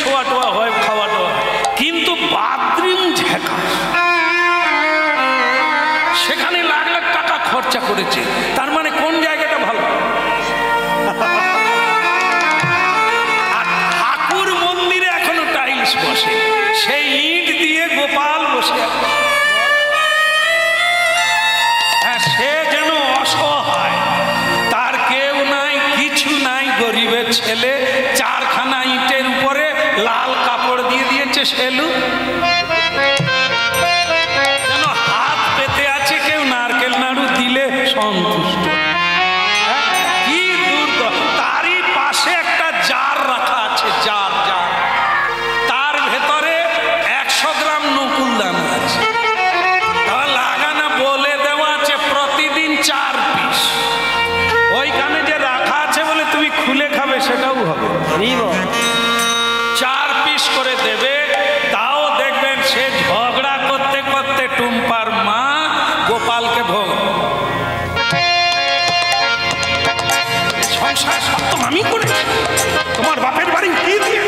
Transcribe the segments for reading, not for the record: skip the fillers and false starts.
শোয়া টোয়া হয়, খাওয়া টোয়া হয়, কিন্তু বাথরুম ঝেঁকা, সেখানে লাখ লাখ টাকা খরচা করেছে। তার মানে কোন জায়গাটা ভালো? আর ঠাকুর মন্দিরে এখনো টাইলস বসে, সেই ইট দিয়ে গোপাল বসে, সে যেন অসহায়, তার কেউ নাই, কিছু নাই, গরিবের ছেলে, চারখানা ইটের উপরে লাল কাপড় দিয়ে দিয়েছে সেলু, যেন হাত পেতে আছে, কেউ নারকেল নাড়ু দিলে সন্তুষ্ট। কি দূর! তারই পাশে একটা জার রাখা আছে, জার, তার ভেতরে 100 গ্রাম নকুল দানা আছে, লাগানা বলে দেওয়া আছে প্রতিদিন 4 পিস। ওইখানে যে রাখা আছে বলে তুমি খুলে খাবে সেটাও হবে, 4 পিস করে দেবে। তাও দেখবেন সে ঝগড়া করতে করতে টুম্পার মা গোপালকে ভোগ, সংসার সব তো আমি করেছি, তোমার বাপের বাড়ি কি দিয়ে?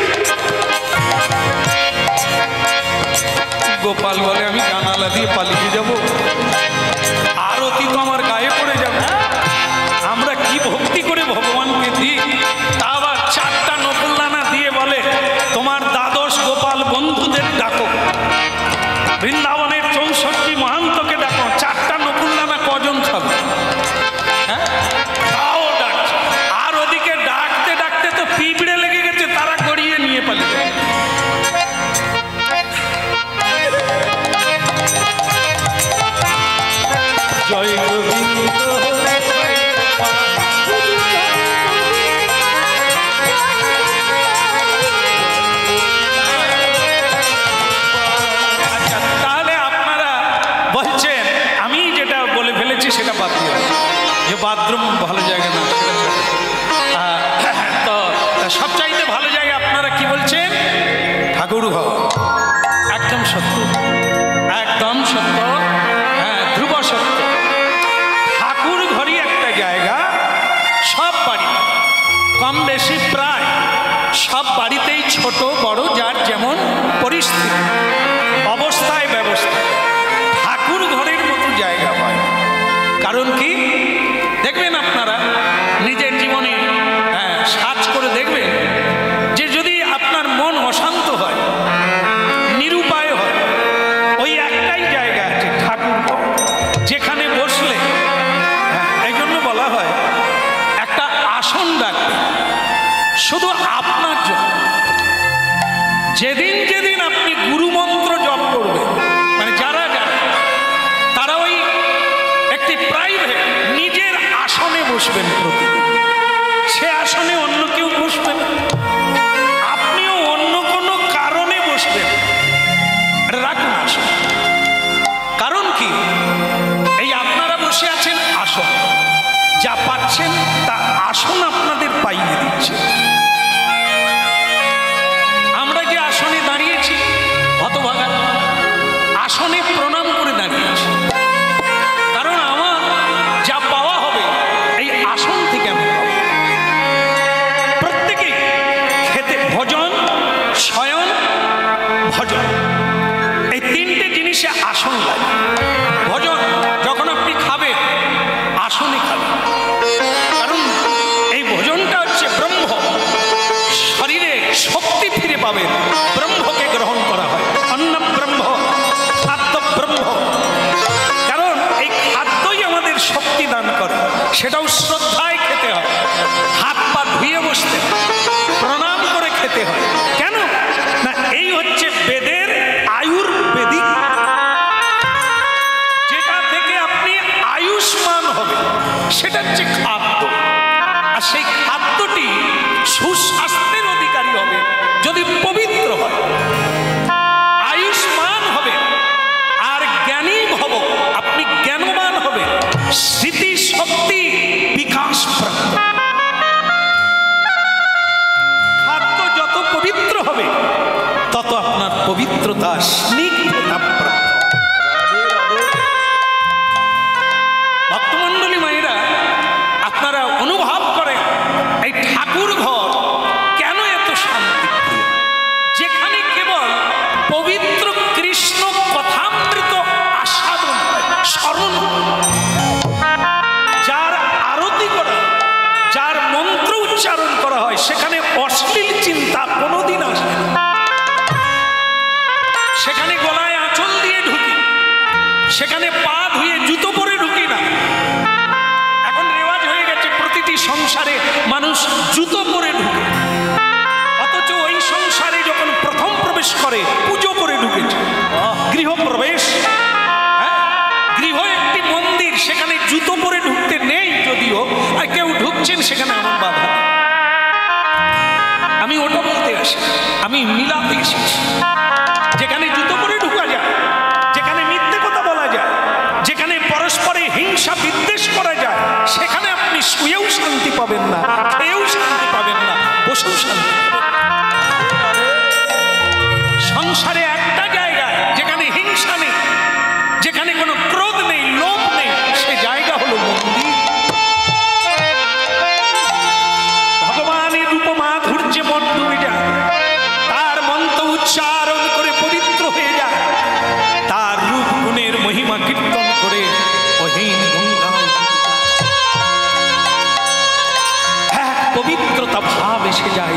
গোপাল বলে আমি জানালা দিয়ে পালিয়ে যাব, আরতি তো আমার গায়ে পড়ে যাবে, আমরা কি ভক্তি করে ভগবানকে দিই। তা আবার 4টা নকুলদানা দিয়ে বলে তোমার দ্বাদশ গোপাল বন্ধুদের ডাকো, বৃন্দাবনের 64 মহান্তকে ডাকো, 4টা নকুলদানা কজন খাবে? তাও ডাকছে, আর ওদিকে ডাকতে ডাকতে তো পিঁপড়ে লেগে গেছে, তারা গড়িয়ে নিয়ে পালিয়ে। জয় গোবিন্দ। আচ্ছা, তাহলে আপনারা বলছেন আমি যেটা বলে ফেলেছি সেটা বাদ দিয়ে, যে বাথরুম ভালো জায়গা না, তো সবচাইতে ভালো জায়গা আপনারা কি বলছেন? ঠাকুর ঘর। একদম সত্য, একদম সত্য, হ্যাঁ, ধ্রুব সত্য। ঠাকুর ঘরই একটা জায়গা, সব বাড়ি কম বেশি প্রায় সব বাড়িতেই ছোট বড় যার যেমন পরিস্থিতি, অবস্থায় ব্যবস্থা, ঠাকুর ঘরের মতো জায়গা হয়। কারণ কি দেখবেন আপনারা নিজের জীবনে সার্চ করে দেখবেন যে যদি আপনার মন অশান্ত হয়, নিরুপায় হয়, ওই একটাই জায়গা আছে ঠাকুর ঘর, যেখানে বসলে, এই জন্য বলা হয় একটা আসন রাখবে শুধু আপনার জন্য। যেদিন যেদিন আপনি গুরুমন্ত্র জপ করবেন, মানে যারা যারা, তারা ওই একটি প্রাইভেট নিজের আসনে বসবেন প্রতিদিন। সে আসনে অন্য কেউ বসবে না, আপনিও অন্য কোনো কারণে বসবেন, রাখুন আসন। কারণ কি এই আপনারা বসে আছেন আসন, যা পাচ্ছেন তা আসন আপনাদের পাইয়ে দিচ্ছে। আমরা যে আসনে দাঁড়িয়েছি, হতভাগা আসনে প্রণাম করে দাঁড়িয়েছি, কারণ আমার যা পাওয়া হবে এই আসন থেকে আমি পাবো। প্রত্যেকেই খেতে ভোজন, শয়ন, ভজন, এই 3টে জিনিসে আসন লাগে। ভোজন যখন আপনি খাবেন আসনে খাবেন, কারণ এই ভোজনটা হচ্ছে ব্রহ্ম, শরীরে শক্তি ফিরে পাবেন, ব্রহ্মকে গ্রহণ করা হয়। অন্ন ব্রহ্ম, খাদ্য ব্রহ্ম, কারণ এই খাদ্যই আমাদের শক্তি দান করে। সেটাও শ্রদ্ধায় খেতে হয়, হাত পা ধুয়ে বসতে হয়, প্রণাম করে খেতে হয়। কেন না, এই হচ্ছে বেদের আয়ুর্বেদিক, যেটা থেকে আপনি আয়ুষ্মান হবে, সেটা হচ্ছে খাদ্য। আর সেই খাদ্যটি সুস্বাস্থ্যের অধিকারী হবে যদি পবিত্র হয়, আয়ুষ্মান হবে আর জ্ঞানী হব, আপনি জ্ঞানবান হবে, স্মৃতি শক্তি বিকাশ প্রাপ্ত। খাদ্য যত পবিত্র হবে তত আপনার পবিত্রতা, স্নিগ্ধতা প্রাপ্ত। ভক্তমণ্ডলী মায়েরা, আপনারা অনুভব করেন এই ঠাকুর ঘর কেন এত শান্তি? সেখানে পা ধুয়ে জুতো পরে ঢুকি না। এখন রেওয়াজ হয়ে গেছে প্রতিটি সংসারে মানুষ জুতো পরে ঢুকে, অথচ ওই সংসারে যখন প্রথম প্রবেশ করে পুজো করে ঢুকেছে। গৃহপ্রবেশ, গৃহ একটি মন্দির, সেখানে জুতো পরে ঢুকতে নেই, যদিও আর কেউ ঢুকছেন সেখানে আমার বাধা। আমি ওটা বলতে আসি, আমি মিলাতে এসেছি। যেখানে জুতো পরে ঢুকা যায়, যেখানে মিথ্যে কথা বলা যায়, যেখানে পরস্পরে হিংসা বিদ্বেষ করা যায়, সেখানে আপনি শুয়েও শান্তি পাবেন না, খেয়েও শান্তি পাবেন না, বসেও শান্তি পাবেন না। সংসারে একটা জায়গায় যেখানে হিংসা নেই, যেখানে কোনো ক্রোধ নেই, লোভ নেই, সে জায়গা হলো মন্দির। ভগবানের রূপ মাধুর্যে মন ডুবে যায়, তার মন্ত্র উচ্চারণ করে পবিত্র হয়ে যায়, তার রূপ গুণের মহিমা কীর্তন করে অহীন গঙ্গায় এক পবিত্রতা ভাব এসে যায়।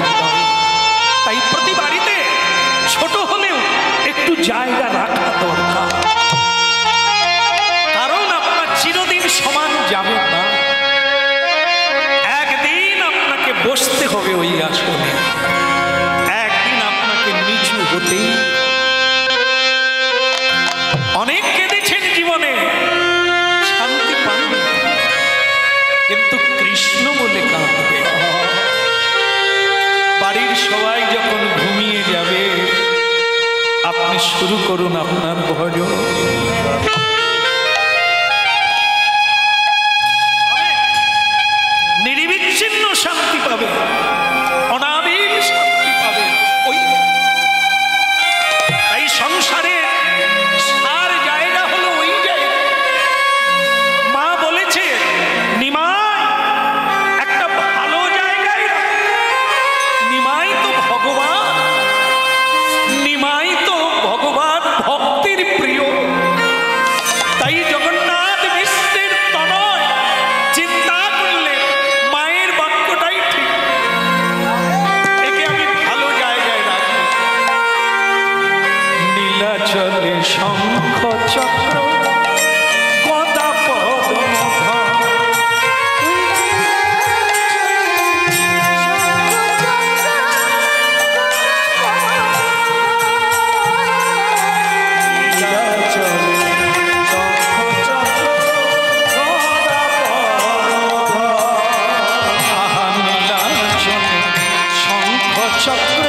তাই প্রতি বাড়িতে ছোট হলেও একটু জায়গা রাখা দরকার, কারণ আপনার চিরদিন সমান যাবে না। একদিন আপনাকে বসতে হবে ওই আসনে, একদিন আপনাকে নিচু হতে। অনেক কেঁদেছেন জীবনে, শান্তি পাননি, কিন্তু কৃষ্ণ বলে কাঁদবে। বাড়ির সবাই যখন ঘুমিয়ে যাবে, আপনি শুরু করুন আপনার ভজন। নির্বিচ্ছিন্ন শান্তি পাবে, অনাবিল শান্তি পাবে। ওই তাই সংসারে সার জায়গা হলো ওই জায়গা। মা বলেছে নিমাই একটা ভালো জায়গায়, নিমাই তো ভগবান, নিমাই তো ভগবান ভক্তির প্রিয়। তাই জগন্নাথ বিশ্বের তনয় চিন্তা করলে মায়ের বাক্যটাই ঠিক, একে আমি ভালো জায়গায় রাখি। নীলাচলে শঙ্খ চক্র গদা পদ্ম, চক্র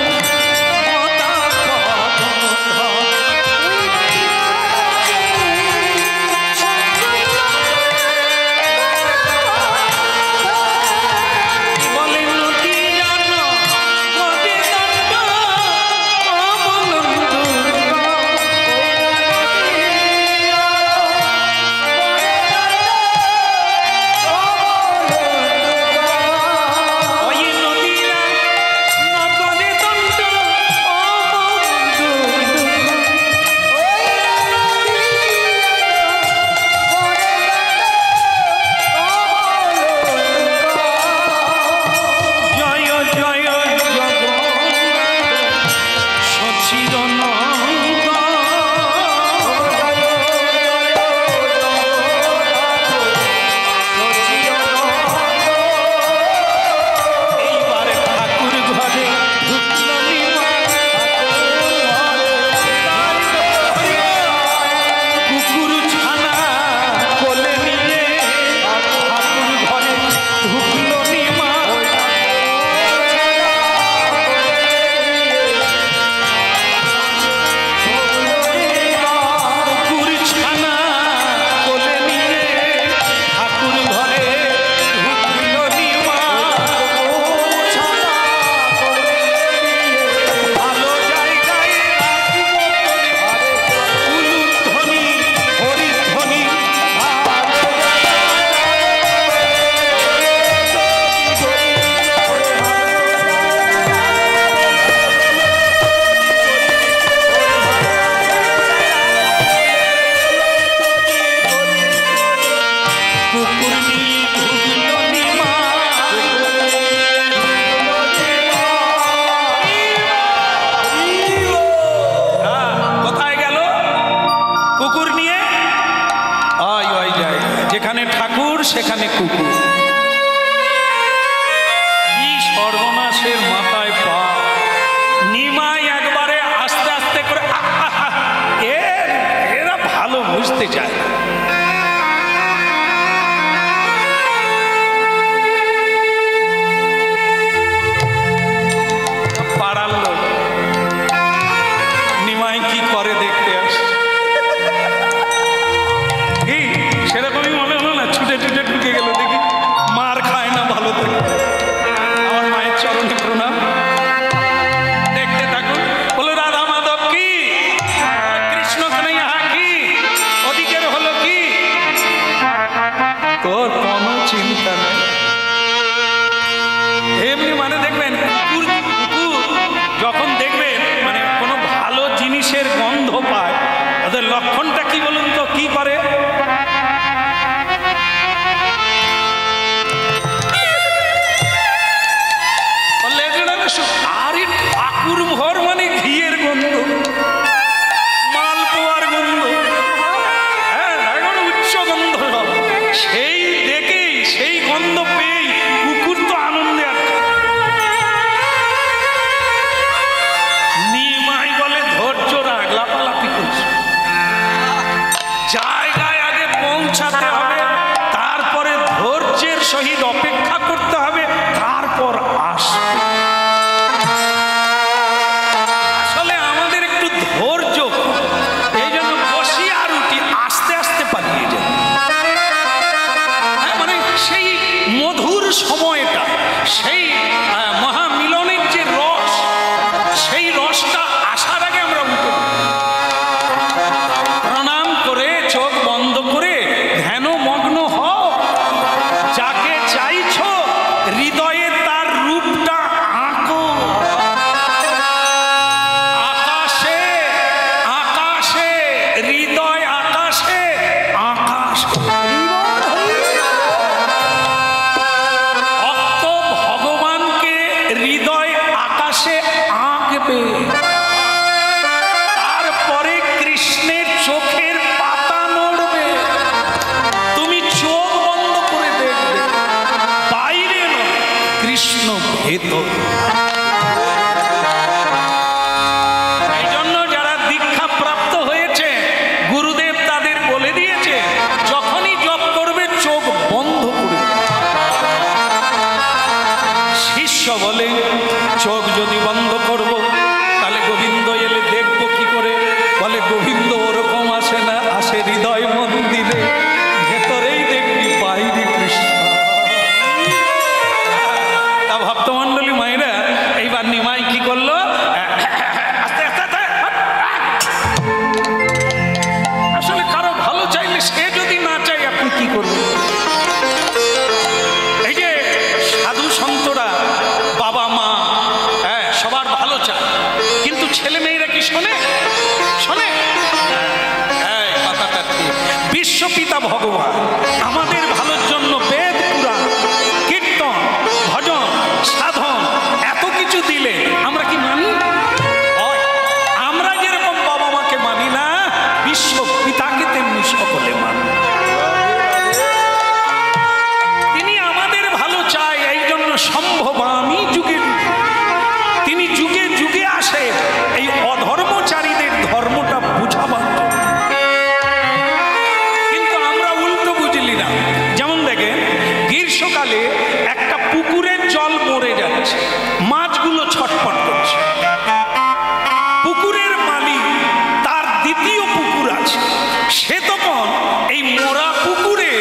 সেখানে কুকুর। কি সর্বনাশের মাথায় পা! নিমাই একবারে আস্তে আস্তে করে এরা ভালো বুঝতে চায় না। পাড়ার লোক নিমাই কি করে দেখতে আসে, সেরকমই মনে হলো না, ছুটে ছুটে ঢুকে গেল, দেখি মার খায় না, ভালো থাকে। আমার মায়ের চরণে প্রণাম। দেখতে থাকুন। বলো রাধা মাধব কি, কৃষ্ণ কানাইয়া কি, ওদিকের হলো কি, তোর কোনো চিন্তা নেই। এমনি মানে দেখবেন কুকুর যখন দেখবেন মানে কোনো ভালো জিনিসের গন্ধ পায়, ওদের লক্ষণটা কি বলুন তো, কি করে? আরে ঠাকুর ভর মানে ঘিয়ের গন্ধ, মালপোয়ার গন্ধ, হ্যাঁ এখন উচ্চ গন্ধ, সেই দেখেই সেই গন্ধ পেয়েই কুকুর তো আনন্দে আর নিমাই বলে ধৈর্য রাখ, লাফালাফি করছে, জায়গায় আগে পৌঁছাতে হবে, তারপরে ধৈর্যের সহিত অপেক্ষা করতে হবে, তারপর আসবে। সময়টা সেই মহামিলনের যে রস, সেই রসটা আসার আগে আমরা উঠে প্রণাম করে চোখ বন্ধ করে ধ্যানমগ্ন হও, যাকে চাইছো হৃদয়ে তার রূপটা আঁকো। আকাশে আকাশে হৃদয়, আকাশে আকাশ, হৃদয় আকাশে আঁকবে, তারপরে কৃষ্ণের চোখের পাতা নড়বে, তুমি চোখ বন্ধ করে দেখবে, বাইরে নয়, কৃষ্ণ ভেতর। এই জন্য যারা দীক্ষা প্রাপ্ত হয়েছে, গুরুদেব তাদের বলে দিয়েছে যখনই জপ করবে চোখ বন্ধ করে। শিষ্য বলে চোখ যদি বন্ধ করব তাহলে গোবিন্দ এলে দেখব কি করে? বলে গোবিন্দ ওরকম আসে না, আসে হৃদয় মন্দিরে, ভেতরেই দেখবি, বাইরে কৃষ্ণ। তা ভক্তমণ্ডলী মায়েরা, এইবার নিমাই কি করলো? আসলে কারো ভালো চাইলে সে যদি না চাই আপনি কি করবেন? এই যে সাধু সন্তরা, বাবা মা, হ্যাঁ সবার ভালো চায়, কিন্তু ছেলে মেয়েরা কি শোনে? শোনে? হ্যাঁ কথাটা ঠিক। বিশ্বপিতা ভগবান আমাদের ভালোর জন্য বেদ, পুরাণ, কীর্তন, ভজন, সাধন এত কিছু দিলে আমরা কি মানি? আমরা যেরকম বাবা মাকে মানি না, বিশ্বপিতাকে তেমনি সকলে মানি। তিনি আমাদের ভালো চায়, এই জন্য সম্ভবামী যুগে যুগে, তিনি যুগে যুগে আসে এই অধর্মচারীদের ধর্মটা বুঝাবার জন্য। কিন্তু আমরা উল্টো বুঝলি না। যেমন দেখেন গ্রীষ্মকালে একটা পুকুরের জল মরে যাচ্ছে, মাছগুলো ছটফট করছে, পুকুরের মালিক তার দ্বিতীয় পুকুর আছে, সে তখন এই মরা পুকুরে,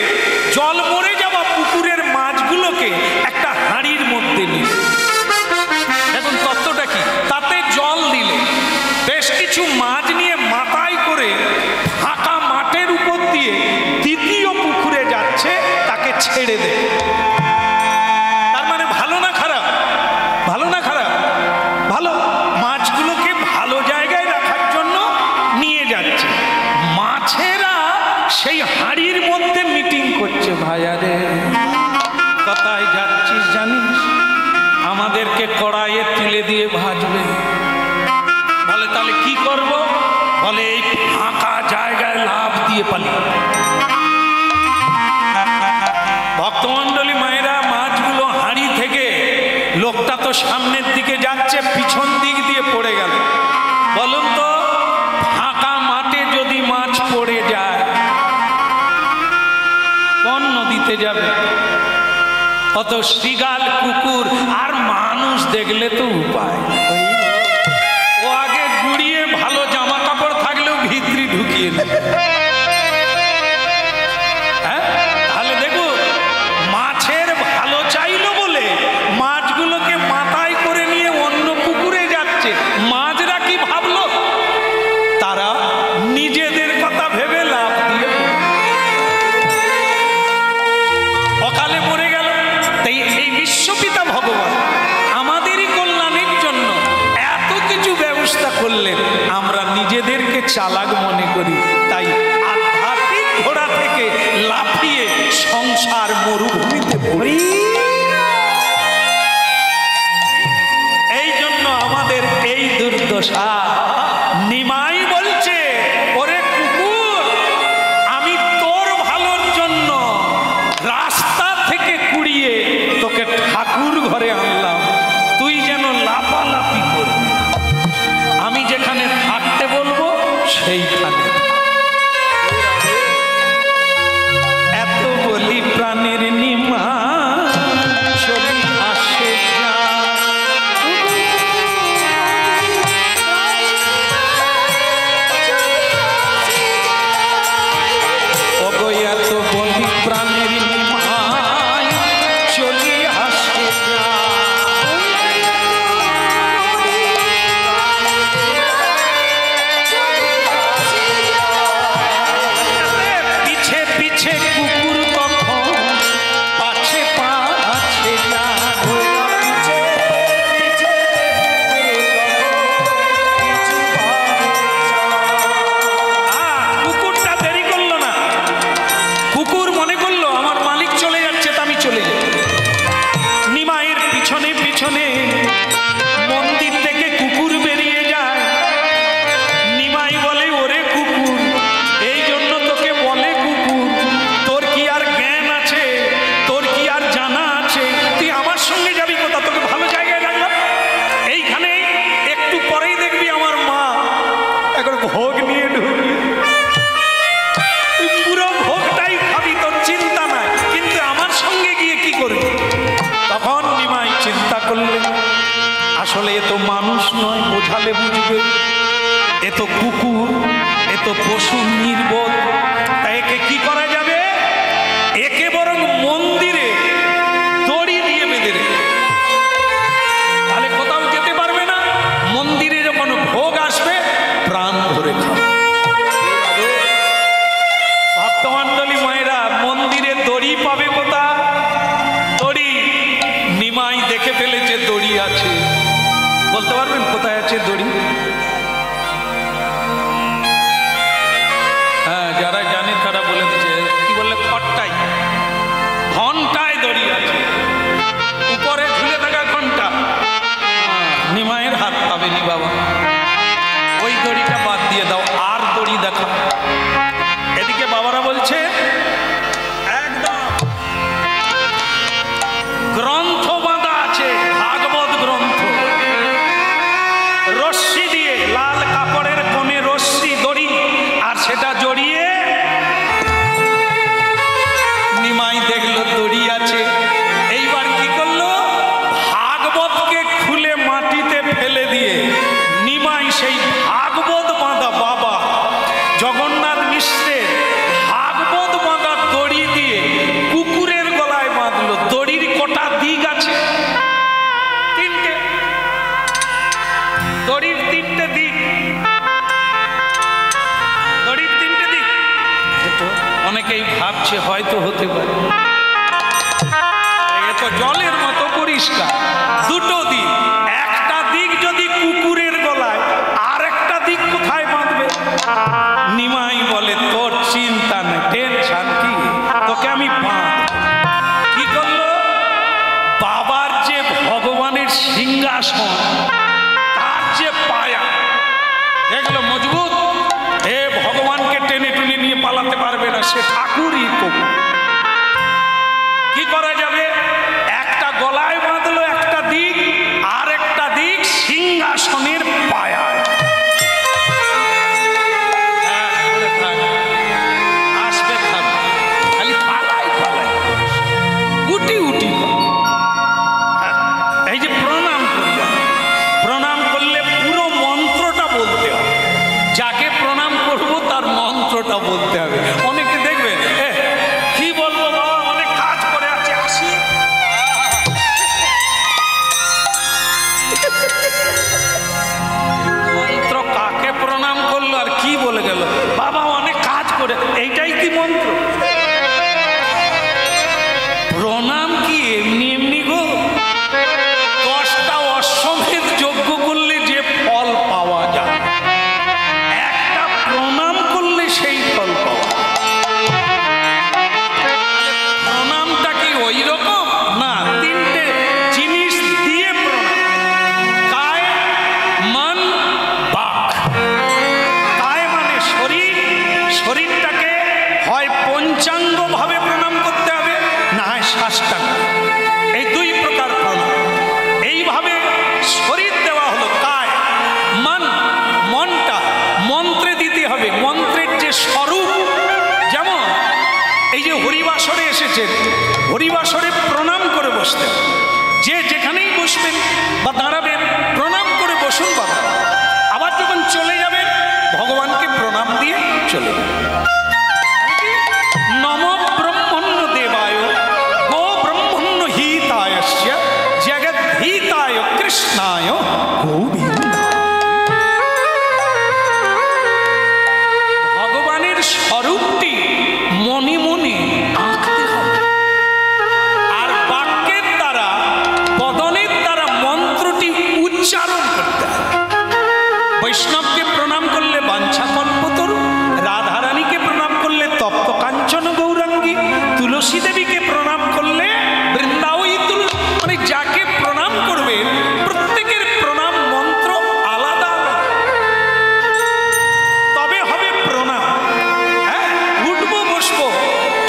জল মরে যাওয়া পুকুরের মাছগুলোকে একটা হাঁড়ির মধ্যে নিয়ে, দেখুন তত্ত্বটা কি, তাতে জল দিলে বেশ কিছু মাছ নিয়ে মাথায় করে ফাঁকা মাঠের উপর দিয়ে দ্বিতীয় পুকুরে যাচ্ছে, তাকে ছেড়ে দেয়। তার মানে ভালো না খারাপ? ভালো না খারাপ? ভালো। মাছগুলোকে ভালো জায়গায় রাখার জন্য নিয়ে যাচ্ছে। মাছেরা সেই হাঁড়ির মধ্যে মিটিং করছে, ভাইয়ারে কোথায় যাচ্ছিস জানিস? আমাদেরকে কড়াইয়ে তুলে দিয়ে ভাজবে। বলে তাহলে কি করব? বলে এই ফাঁকা জায়গায় লাফ দিয়ে পালিয়ে। যাচ্ছে, পিছন দিক দিয়ে পড়ে গেল। বলুন তো, ফাঁকা মাঠে যদি মাছ পড়ে যায় কোন নদীতে যাবে? অত শৃগাল, কুকুর আর মানুষ দেখলে তো উপায়, ও আগে গুড়িয়ে ভালো জামা কাপড় থাকলেও ভিতরি ঢুকিয়ে দেবে। হ্যাঁ, তাহলে দেখো, মাছের ভালো চাইলো বলে মাছগুলোকে মাথায় করে নিয়ে অন্য পুকুরে যাচ্ছে। মাছরা কি ভাবলো? তারা নিজেদের কথা ভেবে লাভ দিয়ে অকালে মরে গেল। তাই এই বিশ্বপিতা ভগবান আমাদেরই কল্যাণের জন্য এত কিছু ব্যবস্থা করলেন, আমরা নিজেদেরকে চালাক মনে করি। তাই আধ্যাত্মিক ঘোড়া থেকে লাফিয়ে সংসার মরুভূমিতে পড়ি। এই জন্য আমাদের এই দুর্দশা। নিমাই বলছে, ওরে কুকুর, আমি তোর ভালোর জন্য রাস্তা থেকে কুড়িয়ে তোকে ঠাকুর ঘরে আনলাম, তুই যেন লাফালাফি করবি না। আমি যেখানে থাকতে বলবো সেইখানে। এত বলি প্রাণের নিমা চলি আসে যা। ওগো এত বলি প্রাণের নিমায় চলি আসে যা। পিছে পিছে কুকুর তখন পাছে পাছে যা। কুকুরটা দেরি করলো না। কুকুর মনে করলো আমার মালিক চলে যাচ্ছে, তা আমি চলে যাই। নিমাইয়ের পিছনে পিছনে মন্দির থেকে কুকুর বেরিয়ে যায়। নিমাই বলে, ওরে কুকুর, এই জন্য তোকে বলে কুকুর, তোর কি আর জ্ঞান আছে? তোর কি আর জানা আছে? তুই আমার সঙ্গে যাবি কোথা? তোকে ভালো জায়গায় রাখলাম, এইখানে একটু পরেই দেখবি আমার মা এখন ভোগ নিয়ে ঢুকবে, তুই পুরো ভোগটাই খাবি, তোর চিন্তা নাই, কিন্তু আমার সঙ্গে গিয়ে কি করবি? তখন নিমাই চিন্তা করলেন, আসলে এ তো মানুষ নয়, বোঝালে বুঝবে, এ তো কুকুর, এ তো পশু নির্বোধ। তাই একে কি করা যাবে? একে বরং মন্দিরে দড়ি দিয়ে বেঁধে রেখে, তাহলে কোথাও যেতে পারবে না। মন্দিরে যখন ভোগ আসবে প্রাণ ধরে খাবে। ভক্তমণ্ডলী মায়েরা, মন্দিরে দড়ি পাবে কোথা? দড়ি নিমাই দেখে ফেলেছে দড়ি আছে। বলতে পারবেন কোথায় আছে দড়ি? হ্যাঁ, যারা জানে তারা বলে দিচ্ছে। কি বললে? খট্টাই, ঘন্টায় দড়ি আছে, উপরে ঝুলে থাকা ঘন্টা। নিমাইয়ের হাত পাবেনি বাবা, ওই দড়িটা বাদ দিয়ে দাও, আর দড়ি দেখো। এদিকে বাবারা বলছে, একদম গ্রন্থ বাঁধা আছে, ভাগবত গ্রন্থ, রশ্মি দিয়ে, লাল কাপড়ের কোণে রশ্মি দড়ি, আর সেটা জড়িয়ে নিমাই দেখলো দড়ি আছে। এইবার কি করলো? ভাগবতকে খুলে মাটিতে ফেলে দিয়ে নিমাই সেই ভাগবত বাঁধা বাবা জগন্নাথ মিশ্রের ভাগবত বাঁধা দড়ি দিয়ে কুকুরের গলায় বাঁধলো। দড়ির কটা দিক আছে? তিনটে। দড়ির তিনটে দিক, দড়ির তিনটে দিক। অনেকেই ভাবছে হয়তো হতে পারে, এ তো জলের মতো পরিষ্কার। দুটো দিক, একটা দিক যদি কুকুরের গলায়, আর একটা দিক কোথায় বাঁধবে? নিমাই বলে, তোর চিন্তা নেই, টেনশন কি, তোকে আমি বাঁধ। কি করলো? বাবার যে ভগবানের সিংহাসন, তার যে পায়া, দেখলো মজবুত, এ ভগবানকে টেনে টেনে নিয়ে পালাতে পারবে না, সে ঠাকুরই কুকুর। কি করা যাবে? একটা গলায় বাঁধলো একটা দিক, আর একটা দিক এসেছেন হরিবাসরে প্রণাম করে বসতেন। যে যেখানেই বসবেন বা দাঁড়াবেন প্রণাম করে বসুন বাবা। আবার যখন চলে যাবেন ভগবানকে প্রণাম দিয়ে চলে যাবেন। নম ব্রহ্মণ্য দেবায় গো ব্রহ্মণ্য হিতায়স্য জগদ্ধিতায় কৃষ্ণায় গোবিন্দায়। ভগবানের স্বরূপটি মনে মনে আঁকতে হবে, আর বাক্যের দ্বারা বদনের দ্বারা মন্ত্রটি উচ্চারণ করতে হবে। বৈষ্ণবকে প্রণাম করলে বাঞ্ছা কল্পতরু, রাধারানীকে প্রণাম করলে তপ্ত কাঞ্চন গৌরাঙ্গী, তুলসী দেবীকে প্রণাম করলে বৃন্দাবই তুল, মানে যাকে প্রণাম করবে প্রত্যেকের প্রণাম মন্ত্র আলাদা আলাদা, তবে হবে প্রণাম। হ্যাঁ, উঠবো বসবো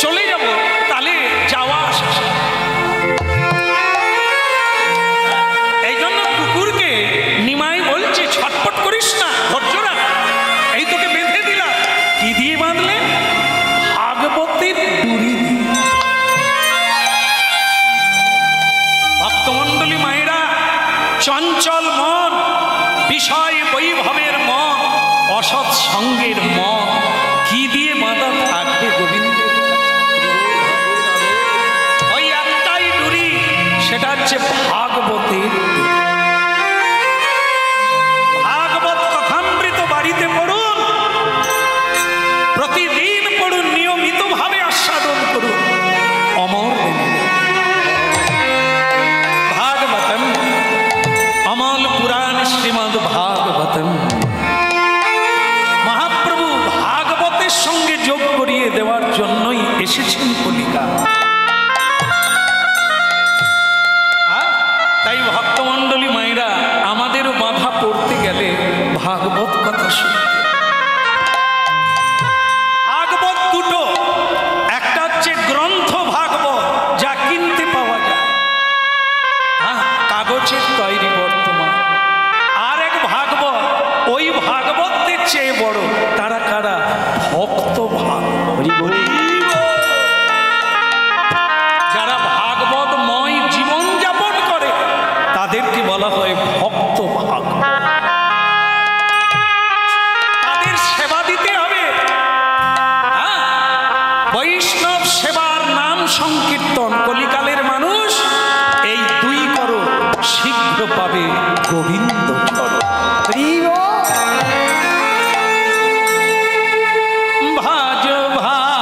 চলে যাব, তাহলে যাওয়া আসা। এই জন্য কুকুরকে নিমাই বলছে ছটপট করিস না, ধৈর্য রাখ, এই তোকে বেঁধে দিলাম। কি দিয়ে বাঁধলে? ভাগবতের ডুরি দিয়ে। ভক্তমণ্ডলী মায়েরা, চঞ্চল মন, বিষয় বৈভবের মন, অসৎ সঙ্গের মন কি দিয়ে বাঁধা থাকবে গোবিন্দের কাছে? ওই একটাই ডুরি, সেটা হচ্ছে ভাগবতের ডুরি। ভাগবত কথামৃত বাড়িতে পড়ুন, প্রতিদিন পড়ুন, নিয়মিত ভাবে আস্বাদন করুন, অমর ভাগবতম অমল পুরাণ শ্রীমদ ভাগবতম। মহাপ্রভু ভাগবতের সঙ্গে যোগ করিয়ে দেওয়ার জন্যই এসেছেন কলিকা। তাই ভক্তমণ্ডলী মায়েরা, আমাদেরও বাধা পড়তে গেলে ভাগবত কথা শুনতে। ভাগবত দুটো, একটা হচ্ছে গ্রন্থ ভাগবত, যা কিনতে পাওয়া যায়, কাগজের তৈরি বর্তমান। আর এক ভাগবত, ওই ভাগবতের চেয়ে বড়। তারা কারা? ভক্ত ভাগবত। যারা ভাগবতময় জীবন যাপন করে তাদেরকে বলা হয় ভক্ত ভাগবত। তাদের সেবা দিতে হবে। বৈষ্ণব সেবার নাম সংকীর্তন। কলিকালের মানুষ এই দুই করো, শীঘ্র পাবে গোবিন্দ চরণ। ভাজ ভজ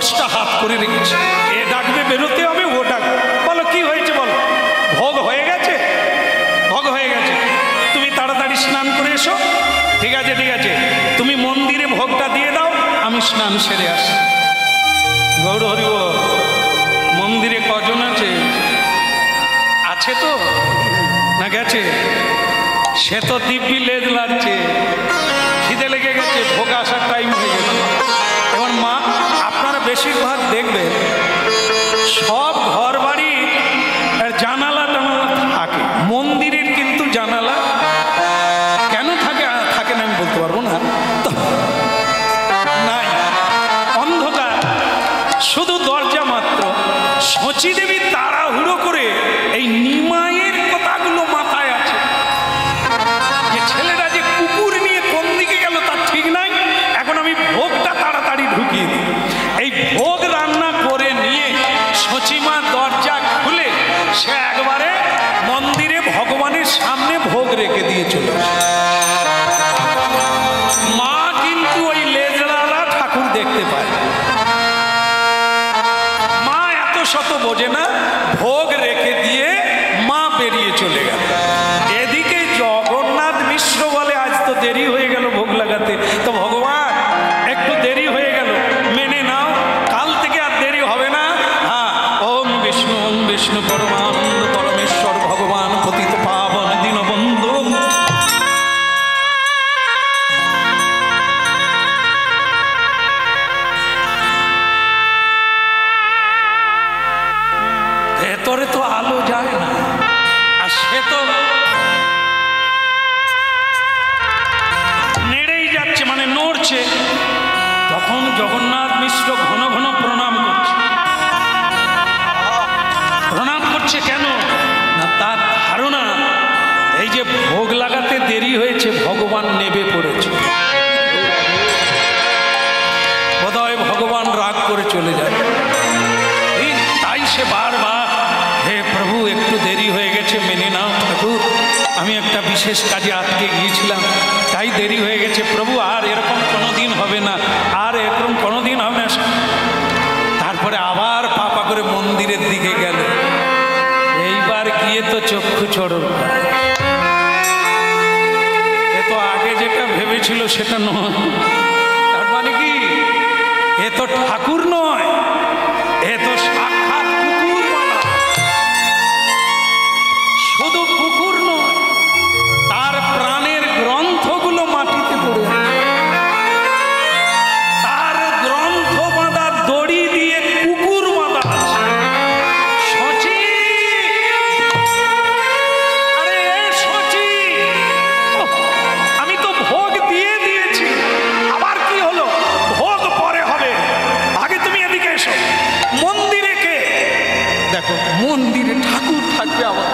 10টা হাত করে রেখেছে, এ ডাকবে বেরোতে হবে, ও ডাকবে। বলো কি হয়েছে, বলো। ভোগ হয়ে গেছে, ভোগ হয়ে গেছে, তুমি তাড়াতাড়ি স্নান করে এসো। ঠিক আছে ঠিক আছে, তুমি মন্দিরে ভোগটা দিয়ে দাও, আমি স্নান সেরে আসি। গৌর হরি বল। মন্দিরে কজন আছে? আছে তো না গেছে? সে তো দিব্যি লেজ লাগছে, খিদে লেগে গেছে, ভোগ আসার টাইম হয়ে গেছে। এবার মা আপনারা বেশিরভাগ দেখবেন সব ঘর বাড়ি জানালা টানালা থাকে, মন্দিরের কিন্তু জানালা কেন থাকে থাকে না আমি বলতে পারবো না, নাই, অন্ধকার, শুধু দরজা মাত্র। শচী দেবী তাড়াহুড়ো করে এই নিমাইয়ের কথাগুলো মাথায় আছে, যে ছেলেটা যে কুকুর নিয়ে কোন দিকে গেল তার ঠিক নাই, এখন আমি ভোগটা তাড়াতাড়ি ঢুকিয়ে দিই। এই ভোগ রান্না করে নিয়ে শচীমা দরজা খুলে সে একবারে মন্দিরে ভগবানের সামনে ভোগ রেখে দিয়ে চলে আসে। মা কিন্তু ওই লেজড়ালা ঠাকুর দেখতে পায়, মা এত শত বোঝে না, ভোগ রেখে দিয়ে মা বেরিয়ে চলে গেল। এদিকে জগন্নাথ মিশ্র বলে আজ তো দেরি হয়ে গেল ভোগ লাগাতে, তো ভগবান একটু দেরি হয়ে গেল, মেনে নাও, কাল থেকে আর দেরি হবে না। হ্যাঁ, ওম বিষ্ণু পরমানন্দ পরমেশ্বর ভগবান পতিত পাবন দীনবন্ধু। ভেতরে তো আলো যায় না, আর সে তো নেড়েই যাচ্ছে, মানে নড়ছে। তখন জগন্নাথ মিশ্র ঘন ঘন প্রণাম করছে। প্রণাম করছে কেন না, তার ধারণা এই যে ভোগ লাগাতে দেরি হয়েছে, ভগবান নেবে পড়েছে, বোধহয় ভগবান রাগ করে চলে যায়। তাই সে বারবার, হে প্রভু একটু দেরি হয়ে গেছে, মেনে নাও ঠাকুর, আমি একটা বিশেষ কাজে আটকে গিয়েছিলাম, তাই দেরি হয়ে গেছে প্রভু, আর এরকম কোনোদিন হবে না, আর এরকম কোনোদিন হবে না। তারপরে আবার পাপা করে মন্দিরের দিকে গেল। এইবার গিয়ে তো চক্ষু চড়ক, এ তো আগে যেটা ভেবেছিল সেটা নয়। তার মানে কি, এ তো ঠাকুর নয়, এ তো সাক্ষাৎ কুকুর। শুধু কুকুর নয়, তার প্রাণের গ্রন্থগুলো মাটিতে পড়ে আছে, তার গ্রন্থ বাঁধা দড়ি দিয়ে কুকুর বাঁধা আছে। শচী, আরে শচী, আমি তো ভোগ দিয়ে দিয়েছি, আবার কি হলো? ভোগ পরে হবে, আগে তুমি এদিকে এসো। মন্দিরে কে? দেখো মন্দিরে ঠাকুর থাকবে আবার।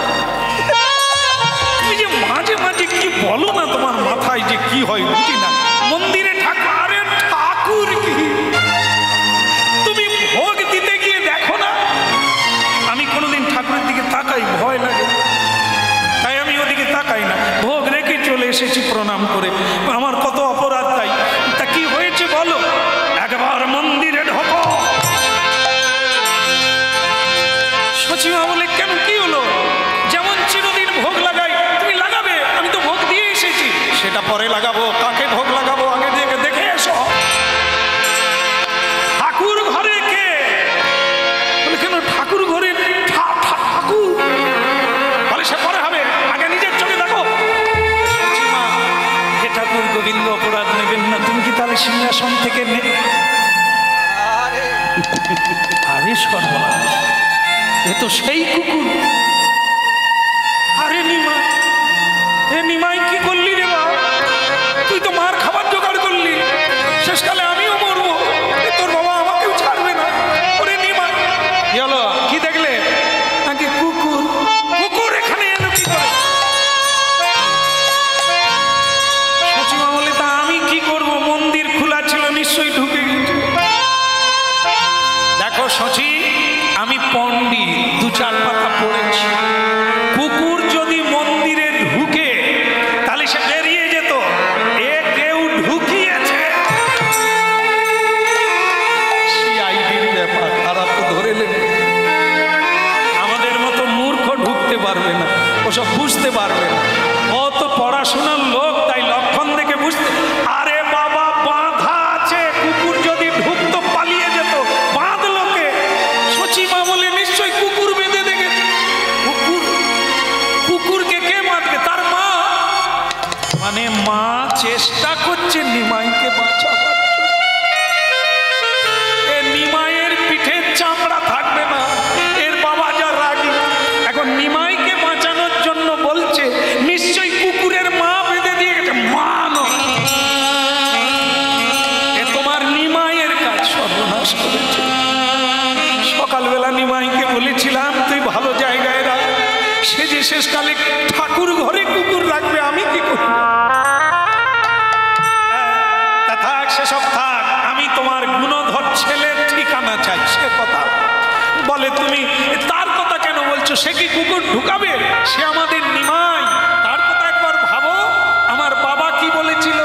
তুমি যে মাঝে মাঝে কি বলো না, তোমার মাথায় যে কি হয় বুঝি না। মন্দিরে ঠাকুর, আরে ঠাকুর কি, তুমি ভোগ দিতে গিয়ে দেখো না। আমি কোনোদিন ঠাকুরের দিকে তাকাই, ভয় লাগে, তাই আমি ওদিকে তাকাই না, ভোগ রেখে চলে এসেছি প্রণাম করে। আমার কত অপরাধ, তাই তা কি হয়েছে বলো? একবার মন্দিরে ঢোকো। শচীমা বলে কেন, কি হলো? যেমন চিরদিন ভোগ লাগাই, তুমি লাগাবে, আমি তো ভোগ দিয়ে এসেছি। সেটা পরে লাগাবো, কাকে ভোগ লাগাবো আগে থেকে দেখে এসো। ঠাকুর ঘরে কে? বলে কেন ঠাকুর ঘরে? ঠাকুর বলে সে পরে হবে, আগে নিজের চোখে দেখো। শচীমা, হে ঠাকুর গোবিন্দ অপরাধ নেবেন না, তুমি কি তাহলে সিংহাসন থেকে আরে সর্বনাশ, এ তো সেই কুকুর। আরে নিমাই, এ নিমাই কি করলি রে বাবা? তুই তো মার খাবার জোগাড় করলি, শেষকালে আমিও মরবো, তোর বাবা আমাকেও ছাড়বে না। ওরে নিমাই, চলো কি দেখলে? নাকি কুকুর? কুকুর এখানে এলো কি করে? শচীমা বলে তা আমি কি করব, মন্দির খোলা ছিল, নিশ্চয়ই ঢুকে গেছে। দেখো শচী, আমি পণ্ডিত, 2-4 পাতা পড়েছি। কুকুর যদি মন্দিরে ঢুকে তাহলে সে মানে মা চেষ্টা করছে নিমাইকে বাঁচাবার জন্য। এ নিমাইয়ের পিঠের চামড়া থাকবে না, এর বাবা যা রাগী। এখন নিমাইকে বাঁচানোর জন্য বলছে, নিশ্চয়ই কুকুরের মা বেঁধে দিয়ে গেছে। মা নয়, এ তোমার নিমাইয়ের কাজ সর্বনাশ করেছে। সকালবেলা নিমাইকে বলেছিলাম তুই ভালো জায়গায় রাখ, সে যে শেষকালে ঠাকুর ঘরে কুকুর রাখবে, আমি কি করি? থাক, সেসব থাক, আমি তোমার গুণধর ছেলের ঠিকানা চাই। সে কথা বলে, তুমি তার কথা কেন বলছো? সে কি কুকুর ঢুকাবে? সে আমাদের নিমাই, তার কথা একবার ভাবো। আমার বাবা কি বলেছিল?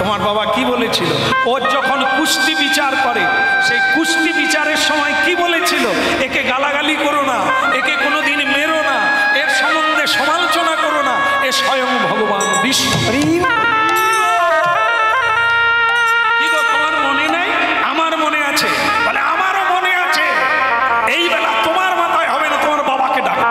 তোমার বাবা কি বলেছিল? ও যখন কুস্তি বিচার করে, সেই কুস্তি বিচারের সময় কি বলেছিল? একে গালাগালি করো না, একে কোনোদিন মেরো না, এর সম্বন্ধে সমালোচনা করো না, এ স্বয়ং ভগবান বিষ্ণু। কি গো, তোমার মনে নেই? আমার মনে আছে। বলে আমারও মনে আছে। এই বেলা তোমার মাথায় হবে না, তোমার বাবাকে ডাকো।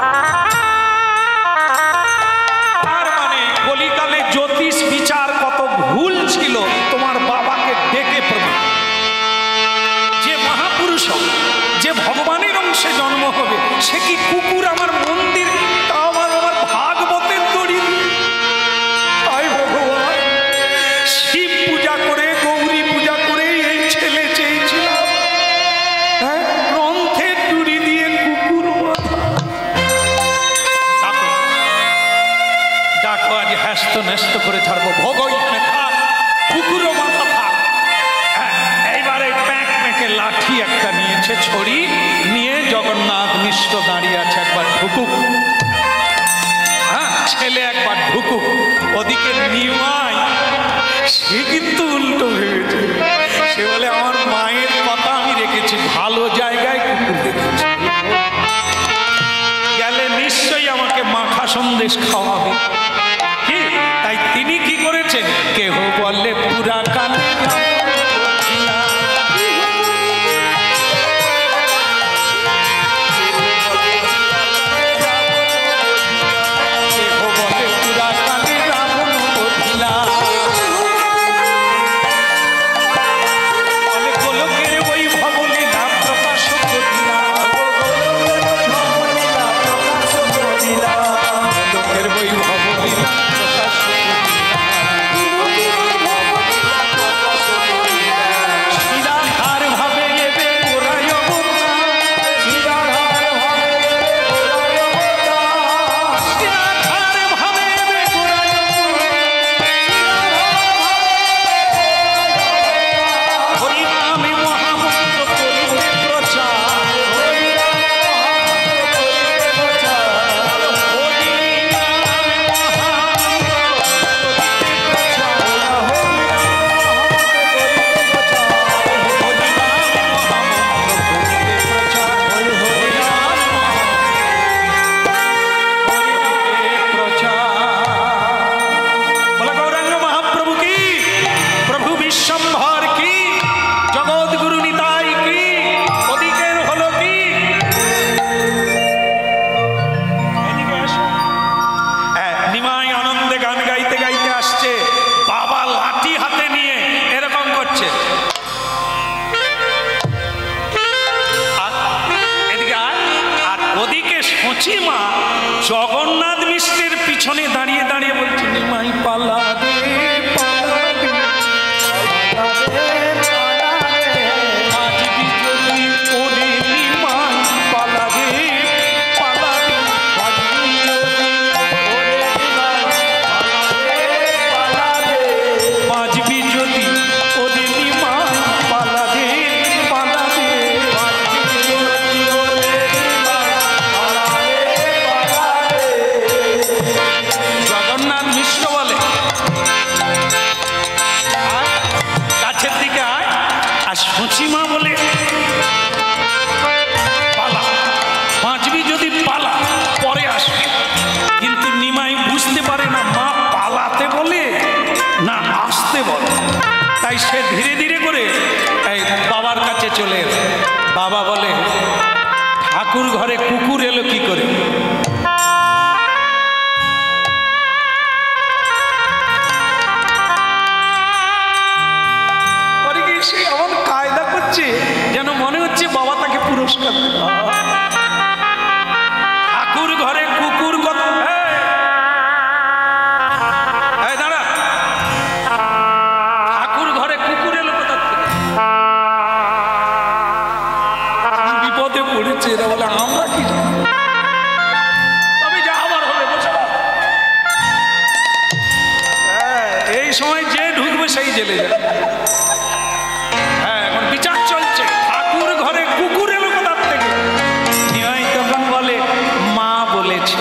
তার মানে কলিকালে জ্যোতিষ বিচার কত ভুল ছিল, তোমার বাবাকে ডেকে প্রমাণ। যে মহাপুরুষ, যে ভগবানের অংশে জন্ম হবে, সে কি কুকুর আমার মন্দির, তাও আমার ভাগবতের দড়ি। তাই ভগবান শিব পূজা করে, গৌরী পূজা করে এই ছেলে চেয়েছিলাম, হ্যাঁ, গ্রন্থের দড়ি দিয়ে কুকুর ডাকো, ডাকো, আজ হ্যাস্ত ন্যস্ত করে ছাড়বো। ভোগ এখানে থাক, কুকুরও মাথা থাক। এইবারে প্যাঁক প্যাঁকে লাঠি একটা নিয়েছে, ছড়ি নিয়ে জগন্নাথ মিশ্র দাঁড়িয়ে আছে। একবার ঢুকুক, হ্যাঁ, ছেলে একবার ঢুকুক। ওদিকে নিমাই, সে কিন্তু উল্টো ভেবেছে। সে বলে আমার মায়ের কথা আমি রেখেছি, ভালো জায়গায় কুকুর রেখেছি, গেলে নিশ্চয়ই আমাকে মাখা সন্দেশ খাওয়াবে। কি তাই তিনি কি করেছেন? কেহ বলে পুরা কাল, জগন্নাথ মিশ্রের পিছনে দাঁড়িয়ে দাঁড়িয়ে বলছে, নিমাই পালা দে, পালা দে, আজকে যদি ওরে নিমাই পালা দে, পালা দে, বাজবি যদি ওরে নিমাই পালা দে, পালা দে। জগন্নাথ মিশ্র বলে, কাছের দিকে আয়। আর সচিমা বলে, পালা, বাঁচবি যদি পালা, পরে আসবে। কিন্তু নিমাই বুঝতে পারে না মা পালাতে বলে না আসতে বলে, তাই সে ধীরে ধীরে করে এই বাবার কাছে চলে এলো। বাবা বলে, ঠাকুর ঘরে কুকুর এলো কি করে? ঠাকুর ঘরে কুকুর কথা দাঁড়া, ঠাকুর ঘরে কুকুর এলো কোথা থেকে? বিপদে পড়েছে এরা, বলে আমরা কি জানি, তবে যা আবার হবে বসে। এই সময় যে ঢুকবে সেই জেলে যাবে। হ্যাঁ, এখন বিচার চলছে। ঠাকুর ঘরে কুকুর এলো কোথা থেকে? নিমাই তখন বলে মা বলেছে।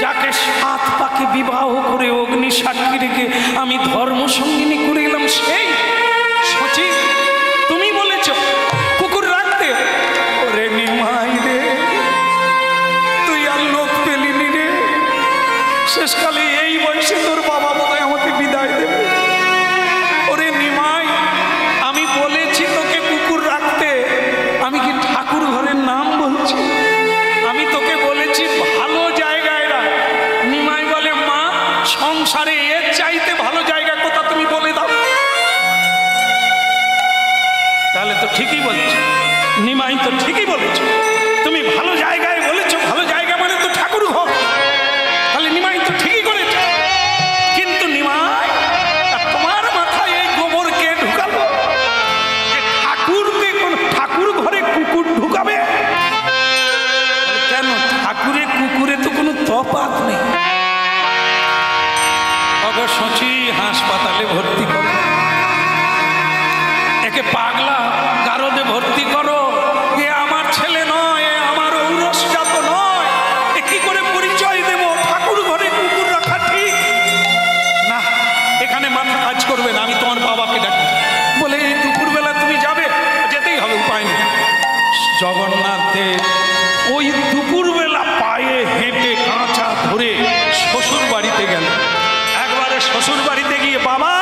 যাকে 7 পাকে বিবাহ করে অগ্নি সাক্ষী রেখে আমি ধর্ম সঙ্গিনী করে এলাম, সেই সচি তুমি বলেছ কুকুর রাখতে। ওরে নিমাই রে, তুই আর লোক পেলিনি রে। শেষকালে এই বয়সে তোর বাবা বোধহয় আমাকে বিদায় দেবে। ওরে নিমাই, আমি বলেছি তোকে কুকুর রাখতে, আমি কি ঠাকুর ঘরের নাম বলছি? আমি তোকে বলেছি ভালো জায়গায় রাখ। নিমাই বলে মা, সংসারে এর চাইতে ভালো জায়গা কোথা তুমি বলে দাও। তাহলে তো ঠিকই বলছো নিমাই, তো ঠিকই বলেছো, তুমি ভালো জায়গায় বলেছো। ভালো জায়গা মানে তো ঠাকুর ঘর। তাহলে নিমাই তো ঠিকই করেছে। কিন্তু নিমাই, তোমার মাথায় এই গোবর কে ঢুকালো যে ঠাকুরকে ঠাকুর ঘরে কুকুর ঢুকাবে? কেন? ঠাকুরে কুকুরে তো কোনো তফাৎ নেই। অবশ্যই হাসপাতালে ভর্তি করো, একে পাগলা গারদে ভর্তি করো। এ আমার ছেলে নয়, এ আমার ঔরসজাত নয়, এ কি করে পরিচয় দেব? ঠাকুর ঘরে কুকুর রাখা ঠিক না, এখানে মাথা কাজ করবে না। আমি তোমার বাবাকে ডাকি। বলে এই দুপুরবেলা তুমি যাবে? যেতেই হবে, উপায় নেই। জগন্নাথ দেব ওই দুপুরবেলা পায়ে হেঁটে কাঁচা ধরে শ্বশুর বাড়িতে গেল। একবারে শ্বশুর বাড়িতে গিয়ে বাবা,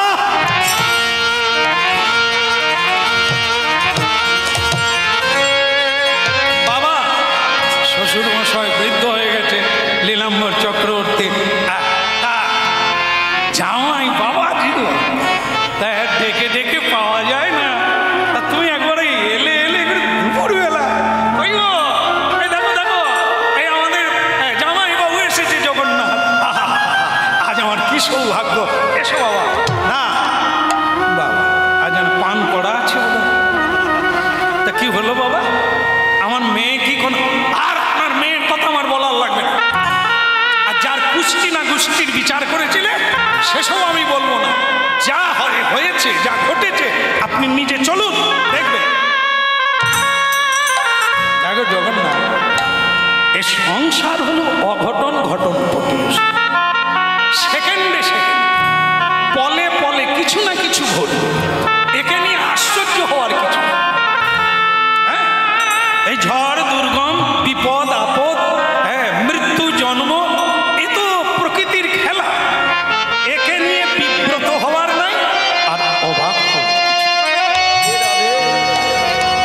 শ্বশুর মশাই বৃদ্ধ হয়ে গেছে, লীলাম্বর চক্রবর্তী জামাই বাবা ছিল, তাই ডেকে ডেকে পাওয়া যায় না। তুমি একবারে এলে এলে দুপুরবেলা, ওই গো দেখো দেখো, এই আমাদের জামাই বাবু এসেছে জগন্নাথ। আজ আমার কি সৌভাগ্য। এসো বাবা। না বাবা, আজ যেন পান করা আছে। তা কি হলো বাবা? আমার মেয়ে কি কোন? আর আপনার মেয়ের কথা আমার বলার লাগবে না। আর যার কুষ্টি না গোষ্ঠীর বিচার করেছিলে সেসব আমি বলবো না। যা হয়েছে, যা ঘটেছে, আপনি নিজে চলুন, দেখবেন। দেখো জগন্নাথ, এ সংসার হলো অঘটন ঘটন প্রতিবেশী। সেকেন্ডে সেকেন্ডে, পলে পলে কিছু না কিছু ঘটবে। একে নিয়ে আশ্চর্য হওয়ার কিছু। এই ঝড় দুর্গম, বিপদ আপদ, মৃত্যু জন্ম, এ তো প্রকৃতির খেলা। একে নিয়ে বিব্রত হওয়ার নাই, আর অবাক।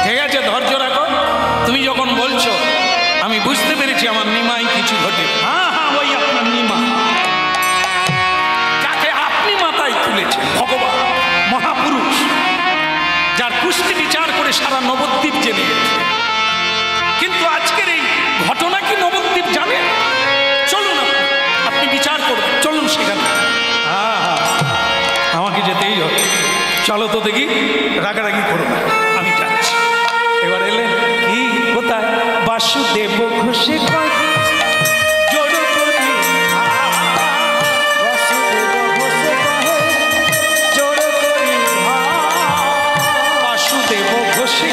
ঠিক আছে, ধৈর্য রাখো। তুমি যখন বলছো আমি বুঝতে পেরেছি আমার নিমাই কিছু ঘটে। হ্যাঁ হ্যাঁ, ওই আপনার নিমা, যাকে আপনি মাথায় তুলেছেন, ভগবান মহাপুরুষ, যার কুষ্টি বিচার করে সারা নবদ্বীপ জেনে গেছে। কিন্তু আজকের এই ঘটনা কি নবদ্বীপ জানে? চলুন, আপনি বিচার করুন, চলুন সেখানে। হ্যাঁ হ্যাঁ, আমাকে যেতেই হবে। চলো তো দেখি, রাগারাগি করো না, আমি যাচ্ছি। এবার এলেন কি কোথায়? বাসুদেব ঘোষে বাসুদেব ঘোষে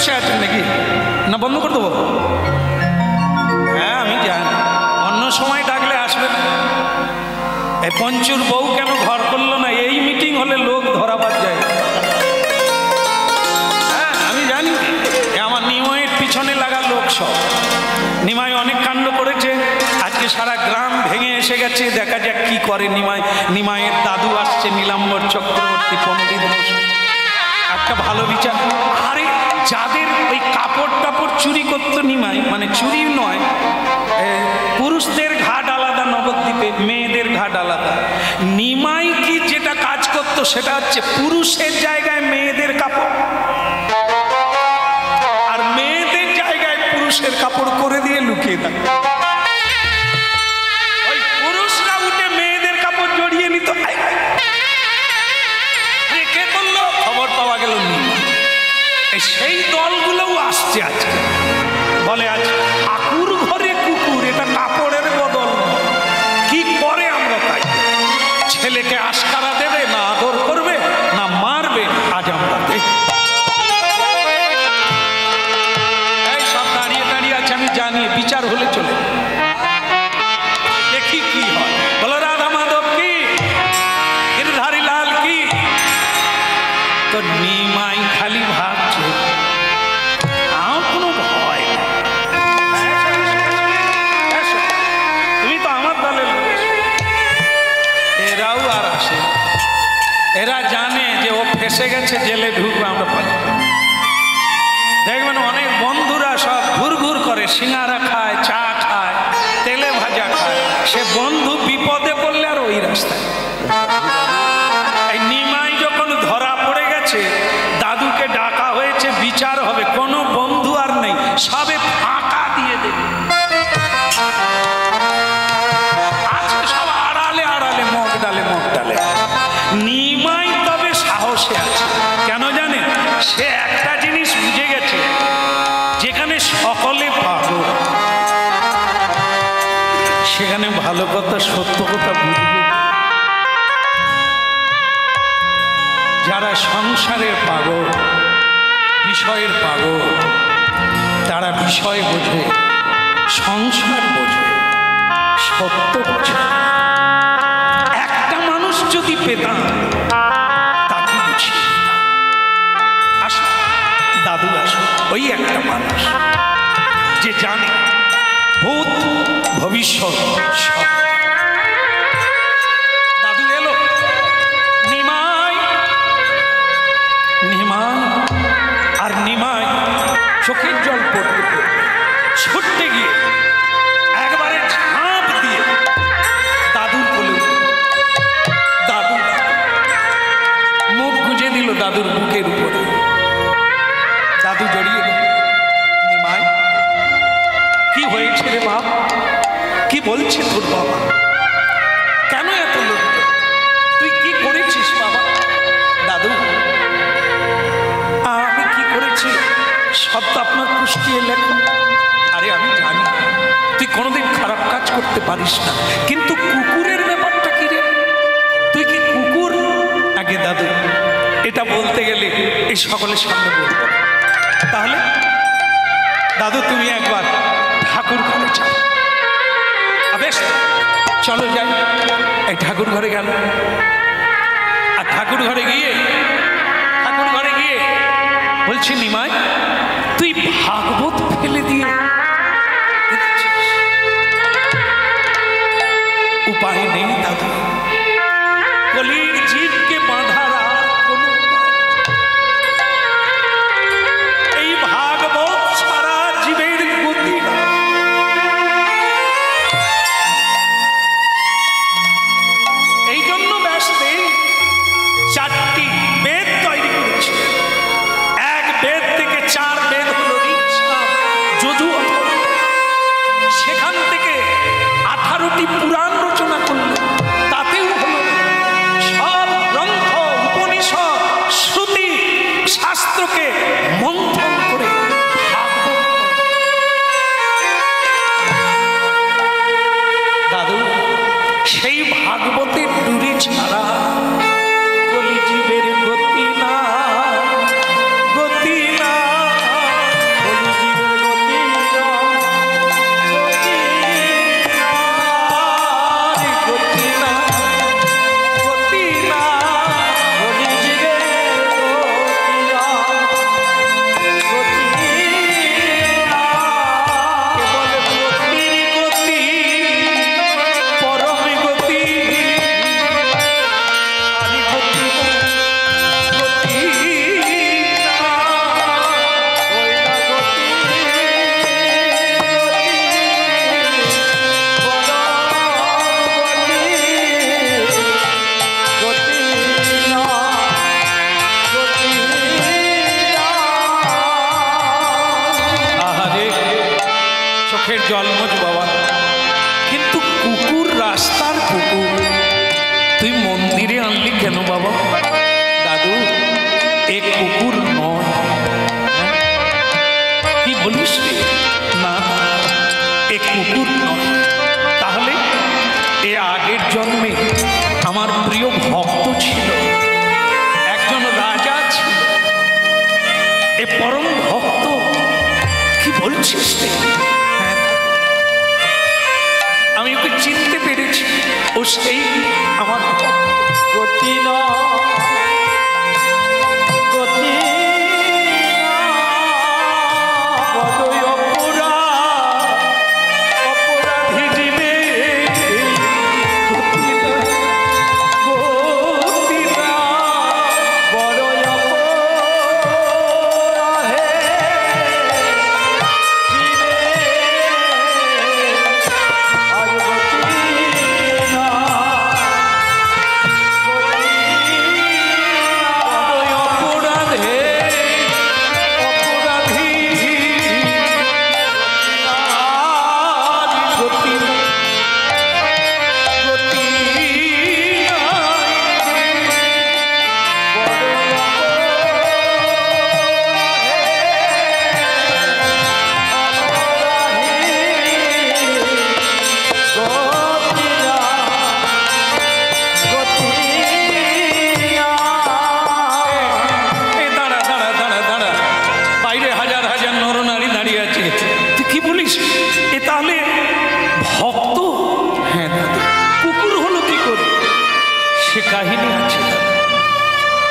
বসে আছেন নাকি? না বন্ধ করে দেবো? হ্যাঁ আমি জানি, অন্য সময় ডাকলে আসবে না। এই পঞ্চুর বউ কেন ঘর করলো না? এই মিটিং হলে লোক ধরাবার যায়। হ্যাঁ আমি জানি, আমার নিমাইয়ের পিছনে লাগা লোক সব। নিমাই অনেক কাণ্ড করেছে, আজকে সারা গ্রাম ভেঙে এসে গেছে। দেখা যাক কি করে নিমাই। নিমাইয়ের দাদু আসছে, নীলাম্বর চক্রবর্তী পণ্ডিত মশাই, একটা ভালো বিচার। আরে যাদের ওই কাপড় টাপড় চুরি করতো নিমাই, মানে চুরি নয়, পুরুষদের ঘাট আলাদা নবদ্বীপে, মেয়েদের ঘাট আলাদা। নিমাই কি যেটা কাজ করতো সেটা হচ্ছে পুরুষের জায়গায় মেয়েদের কাপড়, আর মেয়েদের জায়গায় পুরুষের কাপড় করে দিয়ে লুকিয়ে দেয়। ওই পুরুষরা উঠে মেয়েদের কাপড় জড়িয়ে নিত। কে করলো? খবর পাওয়া গেল নিমাই। সেই দলগুলোও আসছে আজকে, বলে আজ ঠাকুর ঘরে কুকুর, এটা কাপড়ের বদল। কি করে আমরা তাই? ছেলেকে আস্কারা দেবে না, আদর করবে না, মারবে? আজ আমরা এই সব দাঁড়িয়ে দাঁড়িয়ে আছে, আমি জানি বিচার হলে চলে। দেখি কি হয়। বলো রাধা মাধব কি, গিরধারী লাল কি। তো নিমাই খালি ভাবছে আমার কোনো ভয় নেই, তুমি তো আমার দলের লোক। এরাও আর আসে, এরা জানে যে ও ফেসে গেছে, জেলে ঢুকবে, আমরা পালি। দেখবেন অনেক বন্ধুরা সব ঘুর ঘুর করে, সিঙ্গারা খায়, চা খায়, তেলে ভাজা খায়। সে বন্ধু বিপদে পড়লে আর ওই রাস্তায়। এই নিমাই যখন ধরা পড়ে গেছে, দাদুকে ডাকা হয়েছে, বিচার হবে, কোনো বন্ধু আর নেই, সবে ফাঁকা দিয়ে দেবে। আছে সব আড়ালে আড়ালে, মগ ডালে মগ ডালে। নিমাই তবে সাহসে আছে, কেন জানে? সে একটা জিনিস বুঝে গেছে, যেখানে সকলে পাগল সেখানে ভালো কথা সত্য কথা বুঝবে। যারা সংসারের পাগল, বিষয়ের পাগল, তারা বিষয় বোঝে, সংসার বোঝে, সত্য বোঝে। একটা মানুষ যদি পেতাম তাকে বুঝিয়ে দিতাম। আসো দাদু আসো, ওই একটা মানুষ যে জানে ভূত ভবিষ্যৎ সব। দাদু এলো। নিমাই, নিমাই আর নিমাই চোখের জল পড়তে পড়তে ছুটতে গিয়ে একবারে ঝাঁপ দিয়ে দাদুর কোলে। দাদু মুখ গুঁজে দিল দাদুর বুকের উপরে। দাদু জড়িয়ে দিল। নিমাই কি হয়েছে রে বাপ? কি বলছে তোর বাবা? কেন এত লোক? তুই কি করেছিস বাবা? দাদু আমি কি করেছি সব তো আপনার পুষ্টিয়ে লেখা। আরে আমি জানি তুই কোনোদিন খারাপ কাজ করতে পারিস না, কিন্তু কুকুরের ব্যাপারটা কি রে? তুই কি কুকুর? আগে দাদু এটা বলতে গেলে এই সকলের সামনে বলবো, তাহলে দাদু তুমি একবার ঠাকুর ঘরে যাও। বেশ চলো যাই। এই ঠাকুর ঘরে গেল, আর ঠাকুর ঘরে গিয়ে বলছি নিমাই তুই ভাগবত ফেলে দিয়ে উপায় নেই দাদু, কলির জীবকে বাঁধার আর কোনো এই ভাগবত সারা জীবের গতি। এই জন্য ব্যস্তে চারটি বেদ তৈরি করেছে। এক বেদ থেকে 4 বেদ হলো যজুর, সেখান থেকে 18টি পুরাণ রচনা করল, তাতেও হলো সব জলমজ বাবা, কিন্তু কুকুর, রাস্তার কুকুর তুই মন্দিরে আনলি কেন বাবা? দাদু, এ কুকুর নয়। কি বলিস রে? না, এ কুকুর নয়। তাহলে এ আগের জন্মে আমার প্রিয় ভক্ত ছিল, একজন রাজা ছিল, এ পরম ভক্ত। কি বলছিস রে? হ্যাঁ, আমি ওকে চিনতে পেরেছি, ও সেই আমার গতি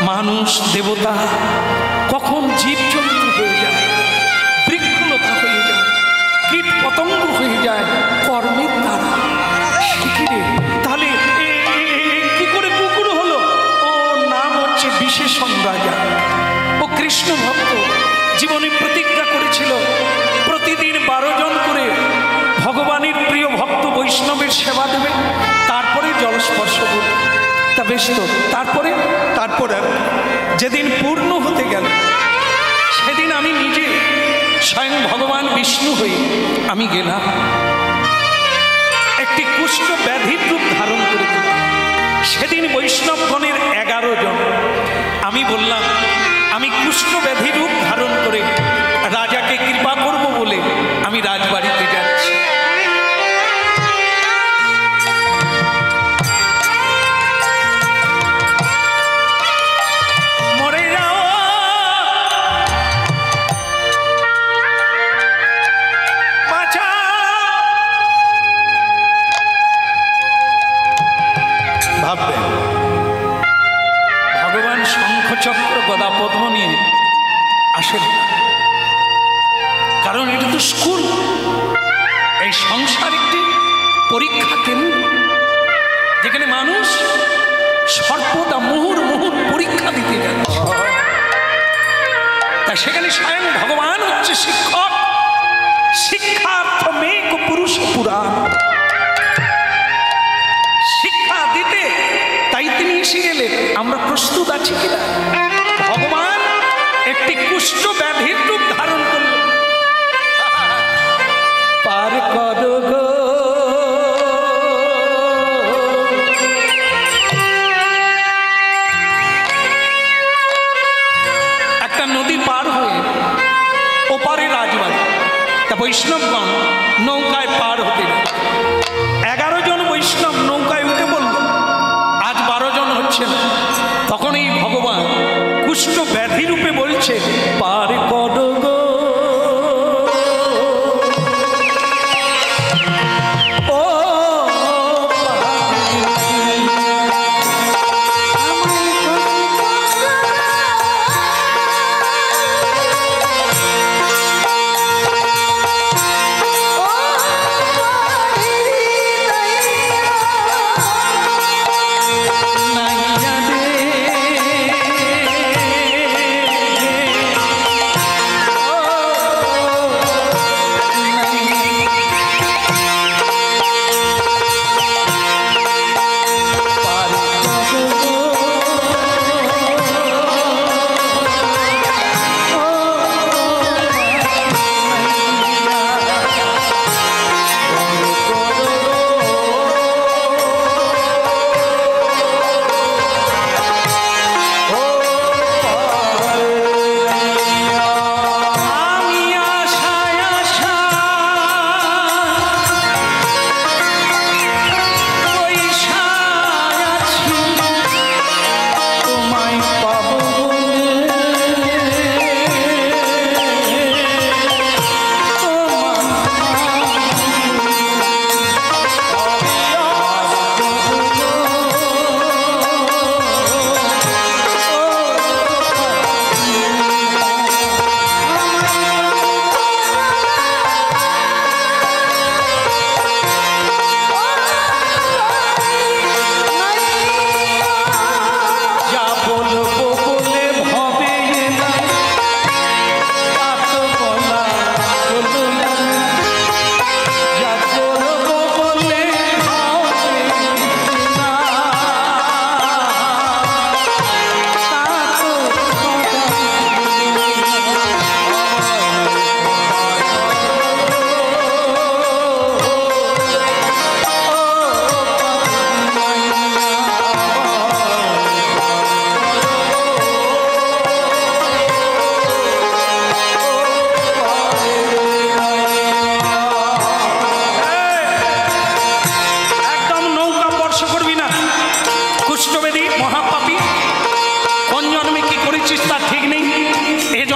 মানুষ দেবতা কখন জীবজন্তু হয়ে যায়, বৃক্ষলতা হয়ে যায়, কীট পতঙ্গ হয়ে যায় কর্মের দ্বারা। শিখিরে তাহলে কি করে কুকুর হলো? ও নাম হচ্ছে বিশেষণ রাজা। ও কৃষ্ণ ভক্ত, জীবনে প্রতিজ্ঞা করেছিল প্রতিদিন 12 জন করে ভগবানের প্রিয় ভক্ত বৈষ্ণবের সেবা দেবে, তারপরে জলস্পর্শ করবে। তা বেশ তো, তারপরে যেদিন পূর্ণ হতে গেল সেদিন আমি নিজে স্বয়ং ভগবান বিষ্ণু হয়ে আমি গেলাম, একটি কুষ্ঠ ব্যাধির রূপ ধারণ করে দিলাম। সেদিন বৈষ্ণবগণের 11 জন, আমি বললাম আমি কুষ্ঠ ব্যাধি রূপ ধারণ করে রাজাকে কৃপা করব বলে আমি রাজবাড়িতে যাচ্ছি। ভগবান শঙ্খচক্র গদা পদ্ম নিয়ে আসেন, কারণ এটা তো স্কুল, এই সংসার একটি পরীক্ষা কেন্দ্র, যেখানে মানুষ সর্বদা মুহুর্মুহুর পরীক্ষা দিতে যাচ্ছে। তাই সেখানে স্বয়ং ভগবান হচ্ছে শিক্ষক, শিক্ষার্থ মেঘ পুরুষ পুরাণ, শিক্ষা দিতে। তাই তিনি এসে গেলেন, আমরা প্রস্তুত আছি কিনা? ভগবান একটি কুষ্ঠ ব্যাধির রূপ ধারণ করল। পার করো গো একটা নদী পার হয়ে ওপারে রাজবাড়ি। তা বৈষ্ণবগণ নৌকায় পার হতে 11 জন বৈষ্ণব নৌকায় উঠে বলল আজ 12 জন হচ্ছে না। তখন এই ভগবান কুষ্ঠ ব্যাধি রূপে বলছে পার করো গো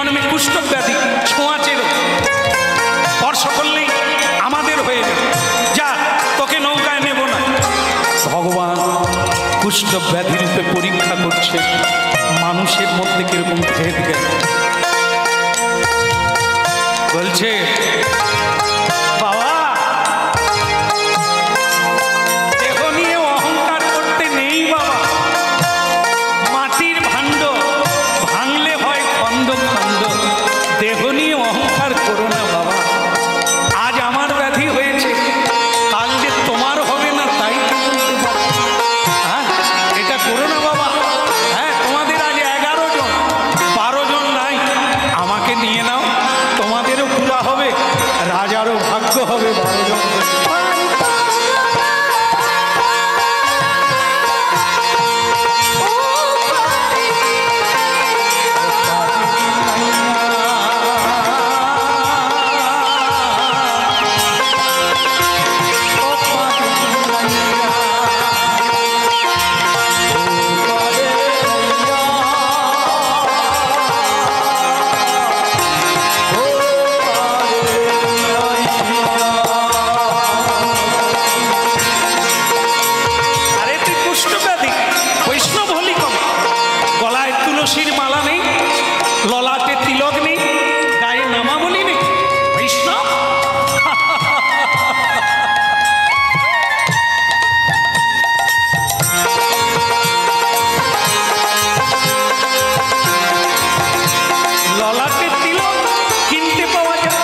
জন্মে কুষ্ঠ ব্যাধি ছোঁয়াচে রোগ, স্পর্শ করলেই আমাদের হয়ে যাবে, যা তোকে নৌকায় নেব না। ভগবান কুষ্ঠ ব্যাধি রূপে পরীক্ষা করছে মানুষের মধ্যে কিরকম ভেদ জ্ঞান। বলছে বাবা দেহ নিয়ে অহংকার করতে নেই বাবা, মাটির ভাণ্ড ভাঙলে হয় খণ্ড খণ্ড, দেহ নিয়ে অহংকার করো না বাবা। আজ আমার ব্যাধি হয়েছে, কাল যে তোমার হবে না তাই তো বলতে পারো। হ্যাঁ এটা করো না বাবা। হ্যাঁ তোমাদের আজ 11 জন 12 জন নাই, আমাকে নিয়ে নাও, তোমাদেরও পুরা হবে, রাজারও ভাগ্য হবে 12 জন। তুলসীর মালা নেই, ললাটে তিলক নেই, গায়ে নামাবলী নেই, বৈষ্ণব? ললাটে তিলক কিনতে পাওয়া যায়,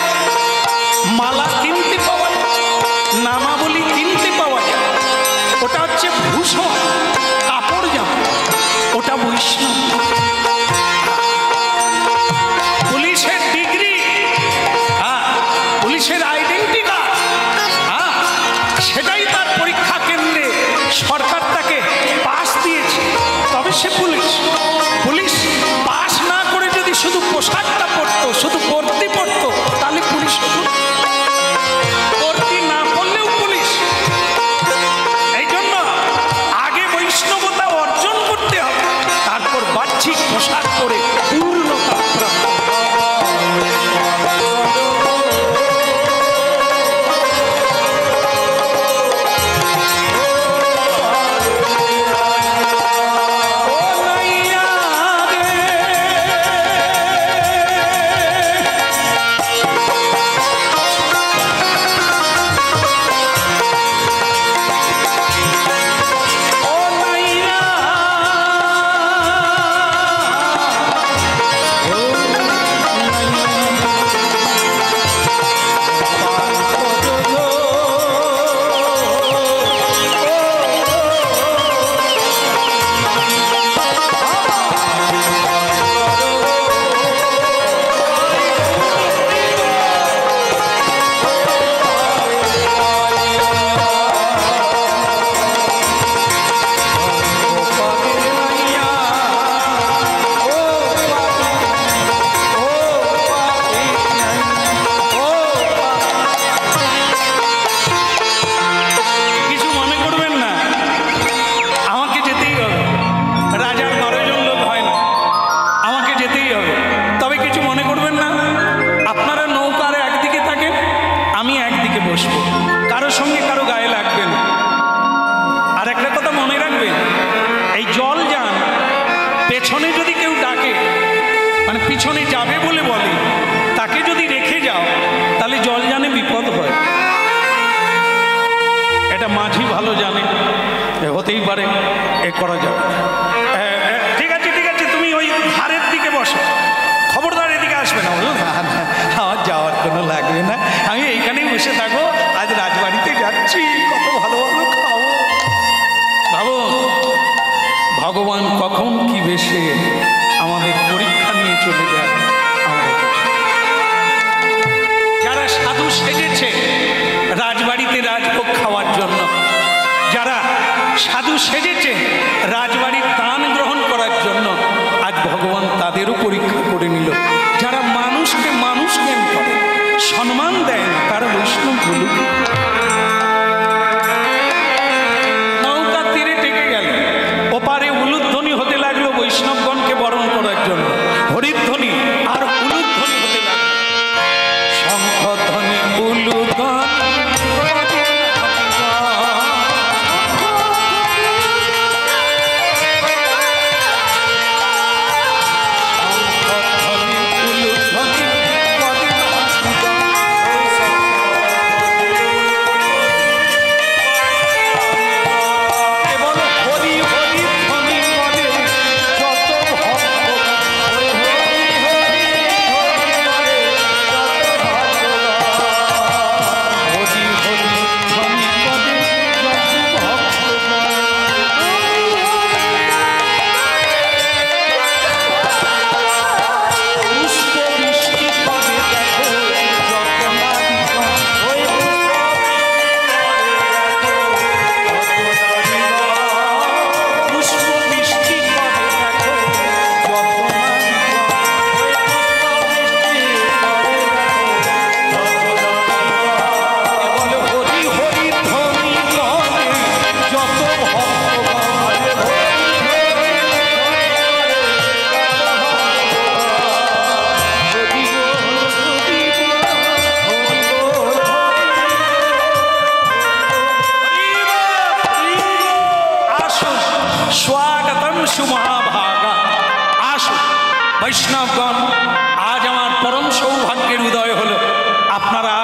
মালা কিনতে পাওয়া যায়, নামাবলী কিনতে পাওয়া যায়, ওটা হচ্ছে ভূষণ, কাপড় জামা, ওটা বৈষ্ণব। পুলিশের ডিগ্রি, হ্যাঁ পুলিশের আইডেন্টি কার্ড, হ্যাঁ সেটাই তার পরীক্ষা কেন্দ্রে সরকার তাকে পাস দিয়েছে, তবে সে পুলিশ। পুলিশ পাস না করে যদি শুধু পোশাকটা পরতো, শুধু বর্দি পরতো, তাহলে পুলিশ হতো। বর্দি না পড়লেও পুলিশ। এই জন্য আগে বৈষ্ণবতা অর্জন করতে হবে, তারপর বাহ্যিক পোশাক পরে পূর্ণতা প্রাপ্ত। পেছনে যদি কেউ ডাকে, মানে পিছনে যাবে বলে বলে, তাকে যদি রেখে যাও তাহলে জলযানে বিপদ হয়। এটা মাঝি ভালো জানে, হতেই পারে এ করা যাবে। ঠিক আছে ঠিক আছে, তুমি ওই ধারের দিকে বসো, খবরদার এদিকে আসবে না। বলো আমার যাওয়ার কোনো লাগবে না, আমি এইখানেই বসে থাকবো, আজ রাজবাড়িতে যাচ্ছি, কত ভালো ভালো খাবো। ভাবো ভগবান কখন কি বেশে আমাদের পরীক্ষা নিয়ে চলে যায়। যারা সাধু সেজেছে রাজবাড়িতে রাজভোগ খাওয়ার জন্য, যারা সাধু সেজেছে রাজবাড়ির দান গ্রহণ করার জন্য, আজ ভগবান তাদেরও পরীক্ষা করে নিল। যারা মানুষকে মানুষ জ্ঞান করে, সম্মান দেয় না, তারা বৈষ্ণব বলুক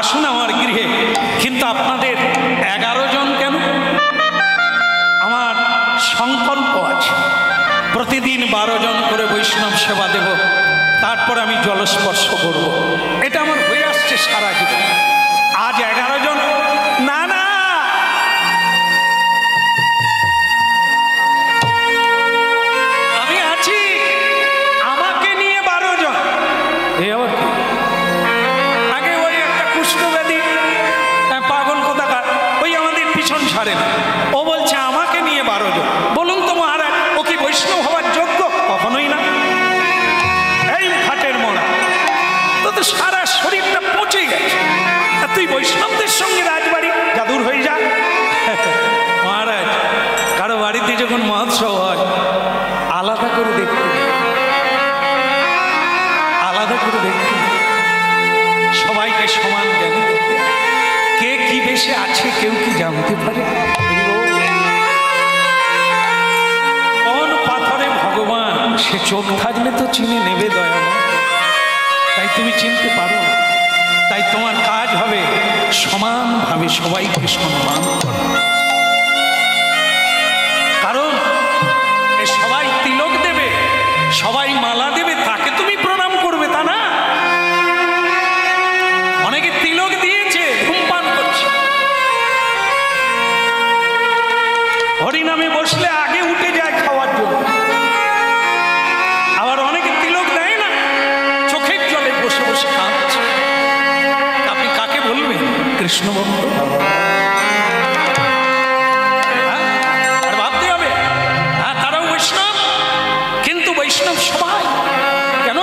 আসুন আমার গৃহে। কিন্তু আপনাদের 11 জন কেন? আমার সংকল্প আছে, প্রতিদিন 12 জন করে বৈষ্ণব সেবা দেব, তারপর আমি জলস্পর্শ করব। এটা আমার হয়ে আসছে সারা জীবন। আজ 11 জন না, না, আমি আছি, আমাকে নিয়ে 12 জন। এই আবার কি? আগে ওই একটা কুষ্ঠব্যাধি পাগল কোথাকার, ওই আমাদের পিছন ছাড়ে না, ও বলছে আমাকে নিয়ে 12 জন। বলুন তো মহারাজ, ও কি বৈষ্ণব হওয়ার যোগ্য? কখনোই না। এই খাটের মোড়া তো সারা শরীরটা পচে গেছে, আর তুই বৈষ্ণবদের সঙ্গে রাজবাড়ি জাদুর হয়ে যা। মহারাজ, কারো বাড়িতে যখন মহোৎসব হয় আলাদা করে দেখতে, আলাদা করে দেখতে, সবাইকে সমান জ্ঞান দিতে। কে কি বেশে আছে কেউ কি জানতে পারে? কোন পাথরে ভগবান, সে চোখ থাকলে তো চিনে নেবে দয়াময়। তাই তুমি চিনতে পারো না, তাই তোমার কাজ হবে সমানভাবে সবাইকে সম্মান করা। কারণ এ সবাই তিলক দেবে, সবাই মালা দেবে, তাকে তুমি প্রণাম করবে তা না। অনেকে তিলক দিয়েছে, ধূমপান করছে, হরিনামে বসলে আগে উঠে যায় খাওয়ার জন্য। আবার অনেকে তিলক দেয় না, চোখের জলে বসে বসে কাঁদছে। আপনি কাকে বলবেন? কৃষ্ণ ভক্ত? আর ভাবতে হবে, হ্যাঁ তারাও বৈষ্ণব, কিন্তু বৈষ্ণব সবাই কেন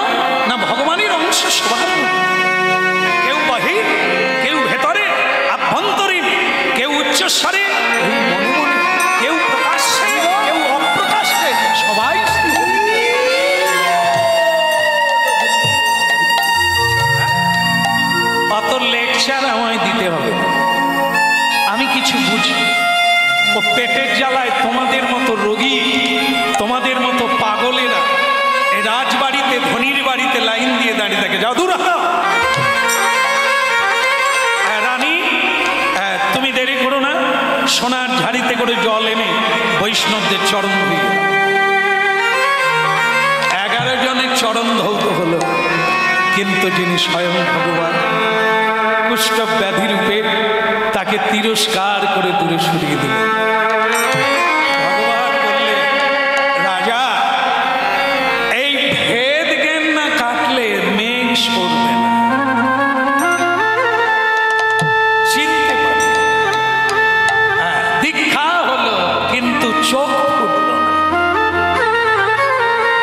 না? ভগবানের অংশ সবাই। কেউ বাহির, কেউ ভেতরে আভ্যন্তরীণ, কেউ উচ্চস্বরে, কেউ মনে মনে, কেউ প্রকাশ্যে, কেউ অপ্রকাশ্যে, সবাই। অত লেকচার আমায় দিতে হবে, আমি কিছু বুঝি। ও পেটের জ্বালায় তোমাদের মতো রোগী, তোমাদের মতো পাগলেরা এই রাজবাড়িতে, ধনির বাড়িতে লাইন দিয়ে দাঁড়িয়ে থাকে। যাও দূর হও। রানী, তুমি দেরি করো না, সোনার ঝাড়িতে করে জল এনে বৈষ্ণবদের চরণ দিয়ে। 11 জনের চরণ ধৌত হলো, কিন্তু যিনি স্বয়ং ভগবান কুষ্ঠ ব্যাধি রূপে, তাকে তিরস্কার করে দূরে সরিয়ে দিলেন। ভগবান বললেন, রাজা, এই ভেদ জ্ঞান না কাটলে মেঘ সরবে না, চিনতে পারবে। দীক্ষা হলো কিন্তু চোখ ফুটল না।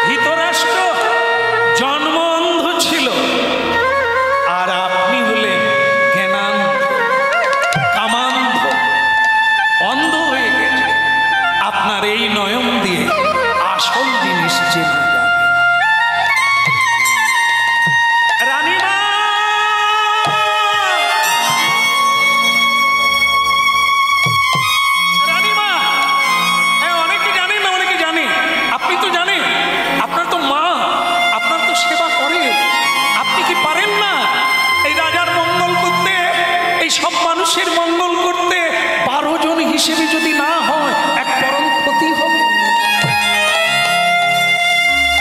ধৃতরাষ্ট্র জন্ম অন্ধ ছিল, আর আপনি হলেন জ্ঞানান্ধ, কামান্ধ, অন্ধ হয়ে গেছে। আপনার এই নয়ন দিয়ে আসল জিনিস চেনা যাবে। রানীমা, রানীমা, অনেকে জানেন না, অনেকে জানে, আপনি তো জানেন, আপনার তো মা, আপনার তো সেবা করে। আপনি কি পারেন না এই রাজার মঙ্গল করতে, এই সব মানুষের মঙ্গল করতে? 12 জন হিসেবে যদি না হয়, এক পরম ক্ষতি হবে,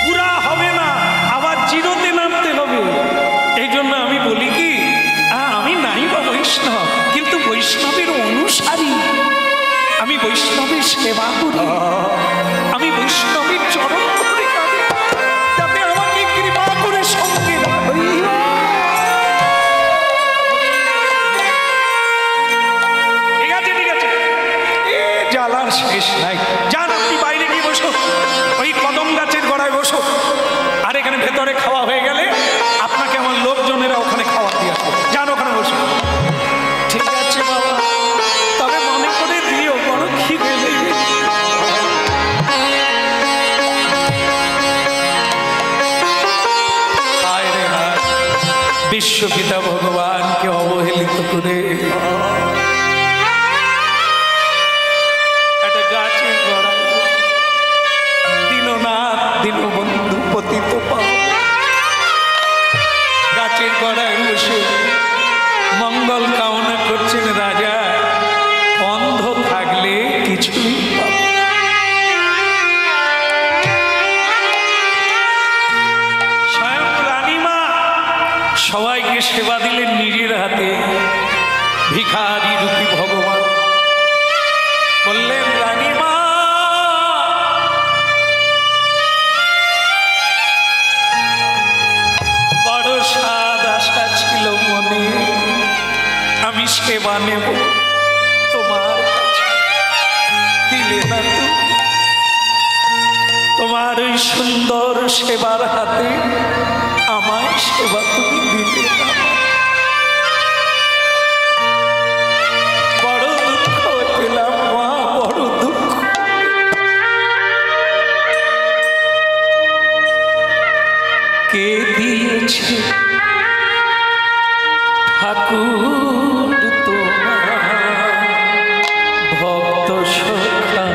পুরা হবে না, আবার জিরোতে নামতে হবে। এই জন্য আমি বলি কি, আমি নাই বা বৈষ্ণব, কিন্তু বৈষ্ণবের অনুসারী। আমি বৈষ্ণবের সেবা করি, আমি বৈষ্ণবের চরণ ধরে কাঁদি, যাতে আমাকে কৃপা করে সঙ্গে রাখে। ঠিক আছে, ঠিক আছে, এ জ্বালার শেষ নাই। যান, আপনি বাইরে গিয়ে বসো, ওই কদম গাছের গোড়ায় বসো। আর এখানে ভেতরে খাওয়া হয়ে গেলে আপনাকে আমার লোকজনেরা ওখানে খাওয়া দিয়ে আসবে। যান, ওখানে বসো। ঠিক আছে বাবা, তবে মনে করে দিও, বড় খিদে লেগেছে। বিশ্বপিতা ভগবানকে অবহেলিত করে একটা গাছের গোড়ায় দীননাথ দীনবন্ধু পতিত পাবন গাছের গোড়ায় বসে মঙ্গল কামনা করছেন রাজা, অন্ধ থাকলে কিছুই পাবে না। স্বয়ং রানীমা সবাইকে সেবা দিলেন নিজের হাতে। ভিখারি রূপী ভগবান বললেন, রানীমা বড় স্বাদ আশা ছিল মনে, আমি সেবা নেব তোমার কাছে, দিলে না তুমি। তোমার ওই সুন্দর সেবার হাতে আমায় সেবা তুমি দিলে না। বড় দুঃখ পেলাম মা, বড় দুঃখ। কে দিয়েছে ঠাকুর তোমার ভক্ত সখা?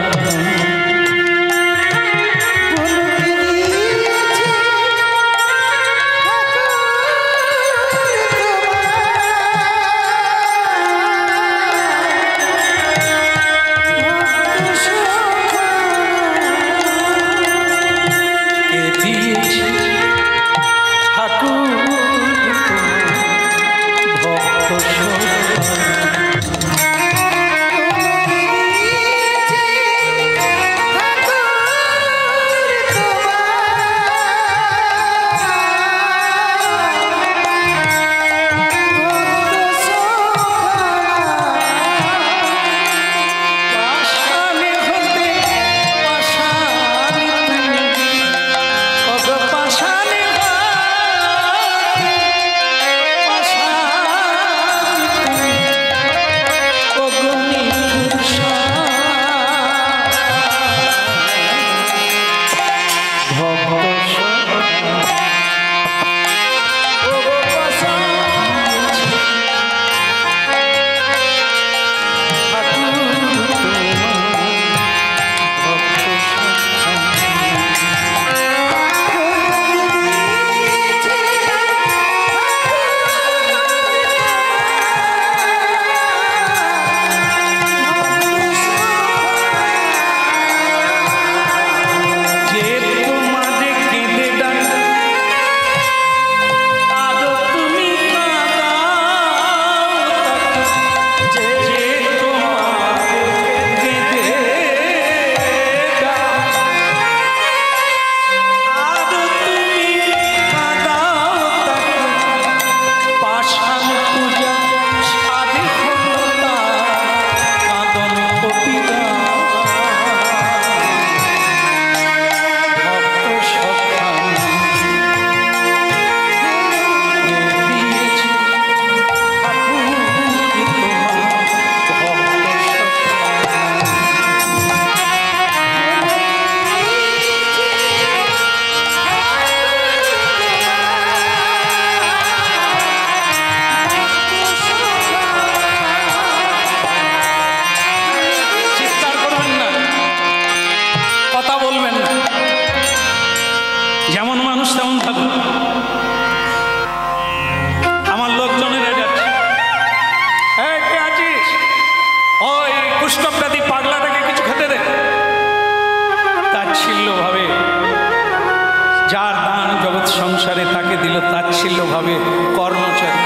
সংসারে তাকে দিল তাচ্ছিল্য ভাবে কর্মচারী।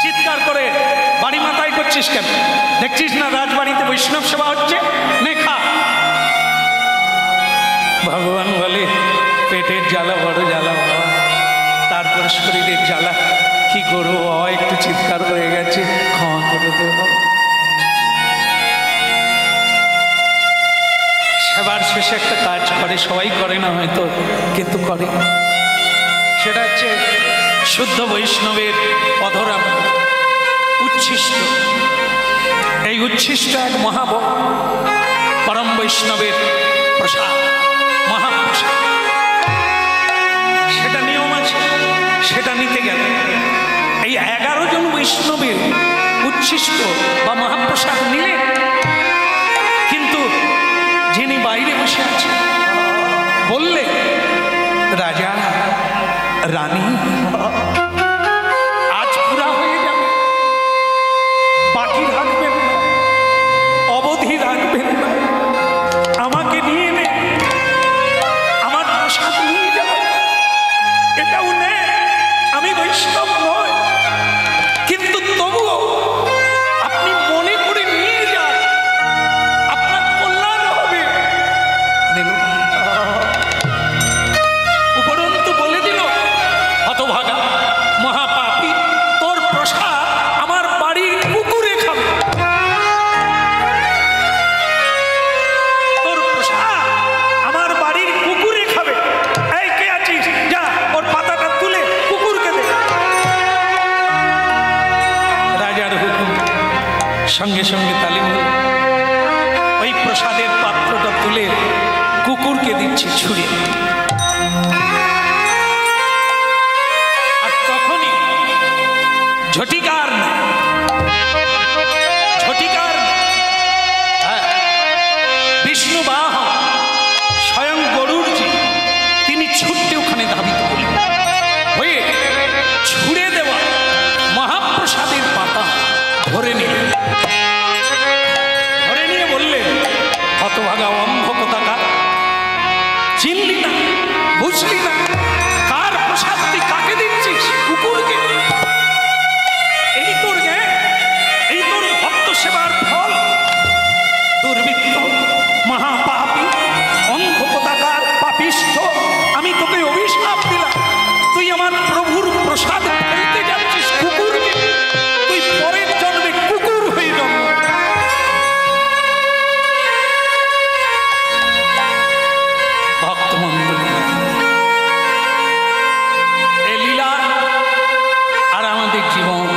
চিৎকার করে বাড়ি মাথায় করছিস কেন? দেখছিস না রাজবাড়িতে বৈষ্ণব সেবা হচ্ছে, নে খা। ভগবান বলে পেটের জ্বালা বড় জ্বালা বাবা, তারপর শরীরের জ্বালা কি করবো বাবা, একটু চিৎকার হয়ে গেছে, ক্ষমা করে দেব। সেবার শেষে একটা কাজ করে, সবাই করে না হয়তো, কিন্তু করে। সেটা হচ্ছে শুদ্ধ বৈষ্ণবের অধরাম উচ্ছিষ্ট। এই উচ্ছিষ্ট এক পরম বৈষ্ণবের প্রসাদ, মহাপ্রসাদ। সেটা নিয়ম আছে, সেটা নিতে গেলে এই 11 জন বৈষ্ণবের উচ্ছিষ্ট বা মহাপ্রসাদ নিলে, কিন্তু যিনি বাইরে বসে আছেন বললে, রাজা রানী আজ পুরো বৈষ্ণব নয়, কিন্তু তবুও আপনি মনে করে নিয়ে যান, আপনার কল্যাণ হবে। উপরন্তু বলে দিল, হতভাগা মহাপাপী, তোর প্রসাদ আমার বাড়ির কুকুরে খাবে। তোর প্রসাদ আমার বাড়ির কুকুরে খাবে। এই কে আছিস, যা ওর পাতাটা তুলে কুকুরকে দে। রাজার হুকুম, সঙ্গে সঙ্গে তালিম হল, ওই প্রসাদের পাত্রটা তুলে কুকুরকে দিচ্ছে ছুঁড়ে। আর তখনই ঝটিকার বিষ্ণু বাহন স্বয়ং গরুড়জি তিনি ছুটতে ওখানে ধাবিত হলেন, হয়ে ছুঁড়ে দেওয়া মহাপ্রসাদের পাতা ধরে নিলেন। ধরে নিয়ে বললেন, হতভাগা অন্ধ কোথাকার, চিনলি না, বুঝলি না, কার প্রসাদ তুই কাকে দিচ্ছিস? কুকুরকে। এই তোর জ্ঞান, এই তোর ভক্ত সেবার ফল? দুর্বৃত্ত, মহাপাপী, অন্ধ কোথাকার পাপিষ্ঠ, আমি তোকে অভিশাপ দিলাম, তুই আমার প্রভুর প্রসাদ ফেলতে যাচ্ছিস কুকুরকে। তুই পরের জন্মে কুকুর হয়ে জন্ম। ভক্তমণ্ডলী, এ লীলা আর আমাদের জীবন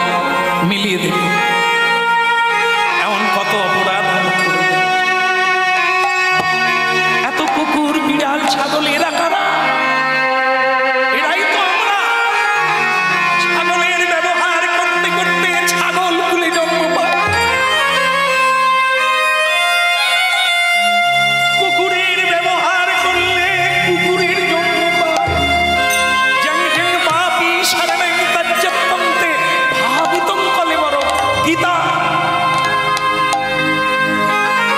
মিলিয়ে দেবে। এমন কত অপরাধ করে দেবে। এত কুকুর, বিড়াল, ছাগল, এরা কারা? এরাই তো আমরা। ছাগলের ব্যবহার করতে করতে ছাগল কুলে জন্ম পায়, কুকুরের ব্যবহার করলে কুকুরের জন্ম পায়। জঙ্ঘং পাপী শরণং তজ্জপন্তে ভাবিতং কলেবর। গীতা।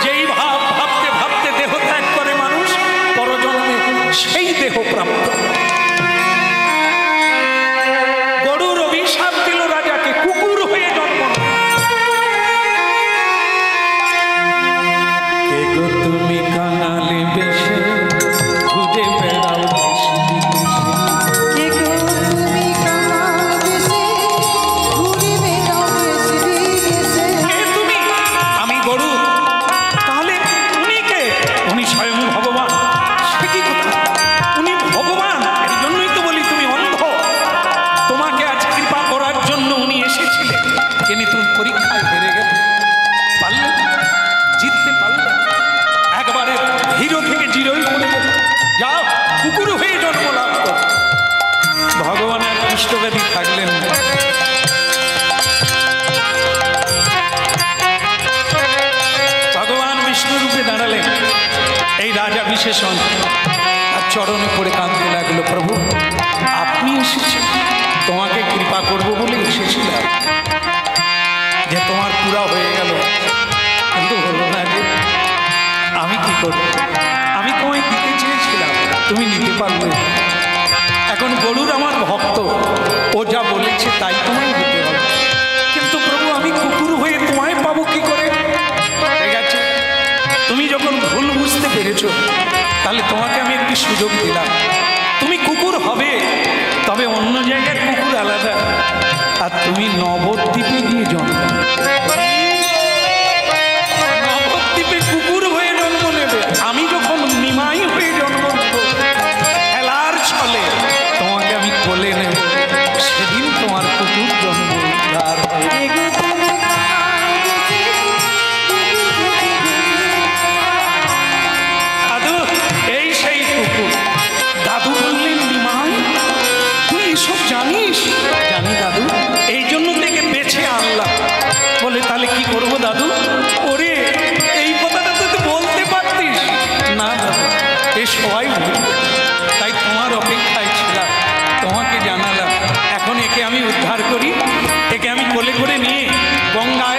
যেই ভাব ভাবতে ভাবতে দেহ ত্যাগ করে মানুষ, পরজন্মে সেই দেহ প্রাপ্ত। গরুর অভিশাপ দিল রাজাকে, কুকুর হয়ে জন্ম। কে গো তুমি কাঙালি বেশে ঘুরে বেড়াও দেশে বিদেশে। কে গো তুমি কাঙাল বেশে ঘুরে বেড়াও দেশে বিদেশে। কে তুমি? আমি গরু। তাহলে উনি কে? উনি স্বয়ং ভগবান। সে কি কথা? উনি ভগবান। এই জন্যই তো বলি তুমি অন্ধ। তোমাকে আজ কৃপা করার জন্য উনি এসেছিলেন, কিন্তু তুমি পরীক্ষায় হেরে গেলে, পারলে জিততে পারলে, একবারে হিরো থেকে জিরোই পড়ে গেল। যাও, কুকুর হয়ে জন্ম লাভ করো। ভগবানের কুষ্ঠব্যাধি থাকলেন না। ভগবান বিষ্ণু রূপে দাঁড়ালেন। এই রাজা বিশেষণ আর চরণে পড়ে কাঁদতে লাগলো, প্রভু আপনি এসেছেন, তোমাকে কৃপা করব বলে এসেছিলাম, যে তোমার পুরা হয়ে গেল, কিন্তু হলো না। যে আমি কি করব? আমি তোমায় দিতে চেয়েছিলাম, তুমি নিতে পারলে। এখন গরুর আমার ভক্ত, ও যা বলেছে তাই তোমায় দিতে হবে, কিন্তু প্রভু আমি কুকুর হয়ে তোমায় পাবো কি করে? ঠিক আছে, তুমি যখন ভুল বুঝতে পেরেছো, তাহলে তোমাকে আমি একটি সুযোগ দিলাম। তুমি কুকুর হবে, তবে অন্য জায়গার কুকুর আলাদা, আর তুমি নবদ্বীপে গিয়ে জন্ম। নবদ্বীপে কুকুর হয়ে জন্ম নেবে, আমি যখন নিমাই হয়ে জন্ম নেব, খেলার ছলে তোমাকে আমি কোলে নেব, সেদিন তোমার কুকুর জন্ম উদ্ধার হবে। কে গো তুমি কাঙাল বেশে ঘুরে দাদু, এই সেই কুকুর। দাদু বললেন, নিমাই তুই এসব জানিস? জানি দাদু, এই জন্য থেকে বেছে আনলাম। বলে তাহলে কি করব দাদু? ওরে এই কথাটা তো তুই বলতে পারতিস না দাদু, এ সবাই ভুল, তাই তোমার অপেক্ষায় ছিলাম, তোমাকে জানালাম। এখন একে আমি উদ্ধার করি, একে আমি কোলে করে নিয়ে গঙ্গায়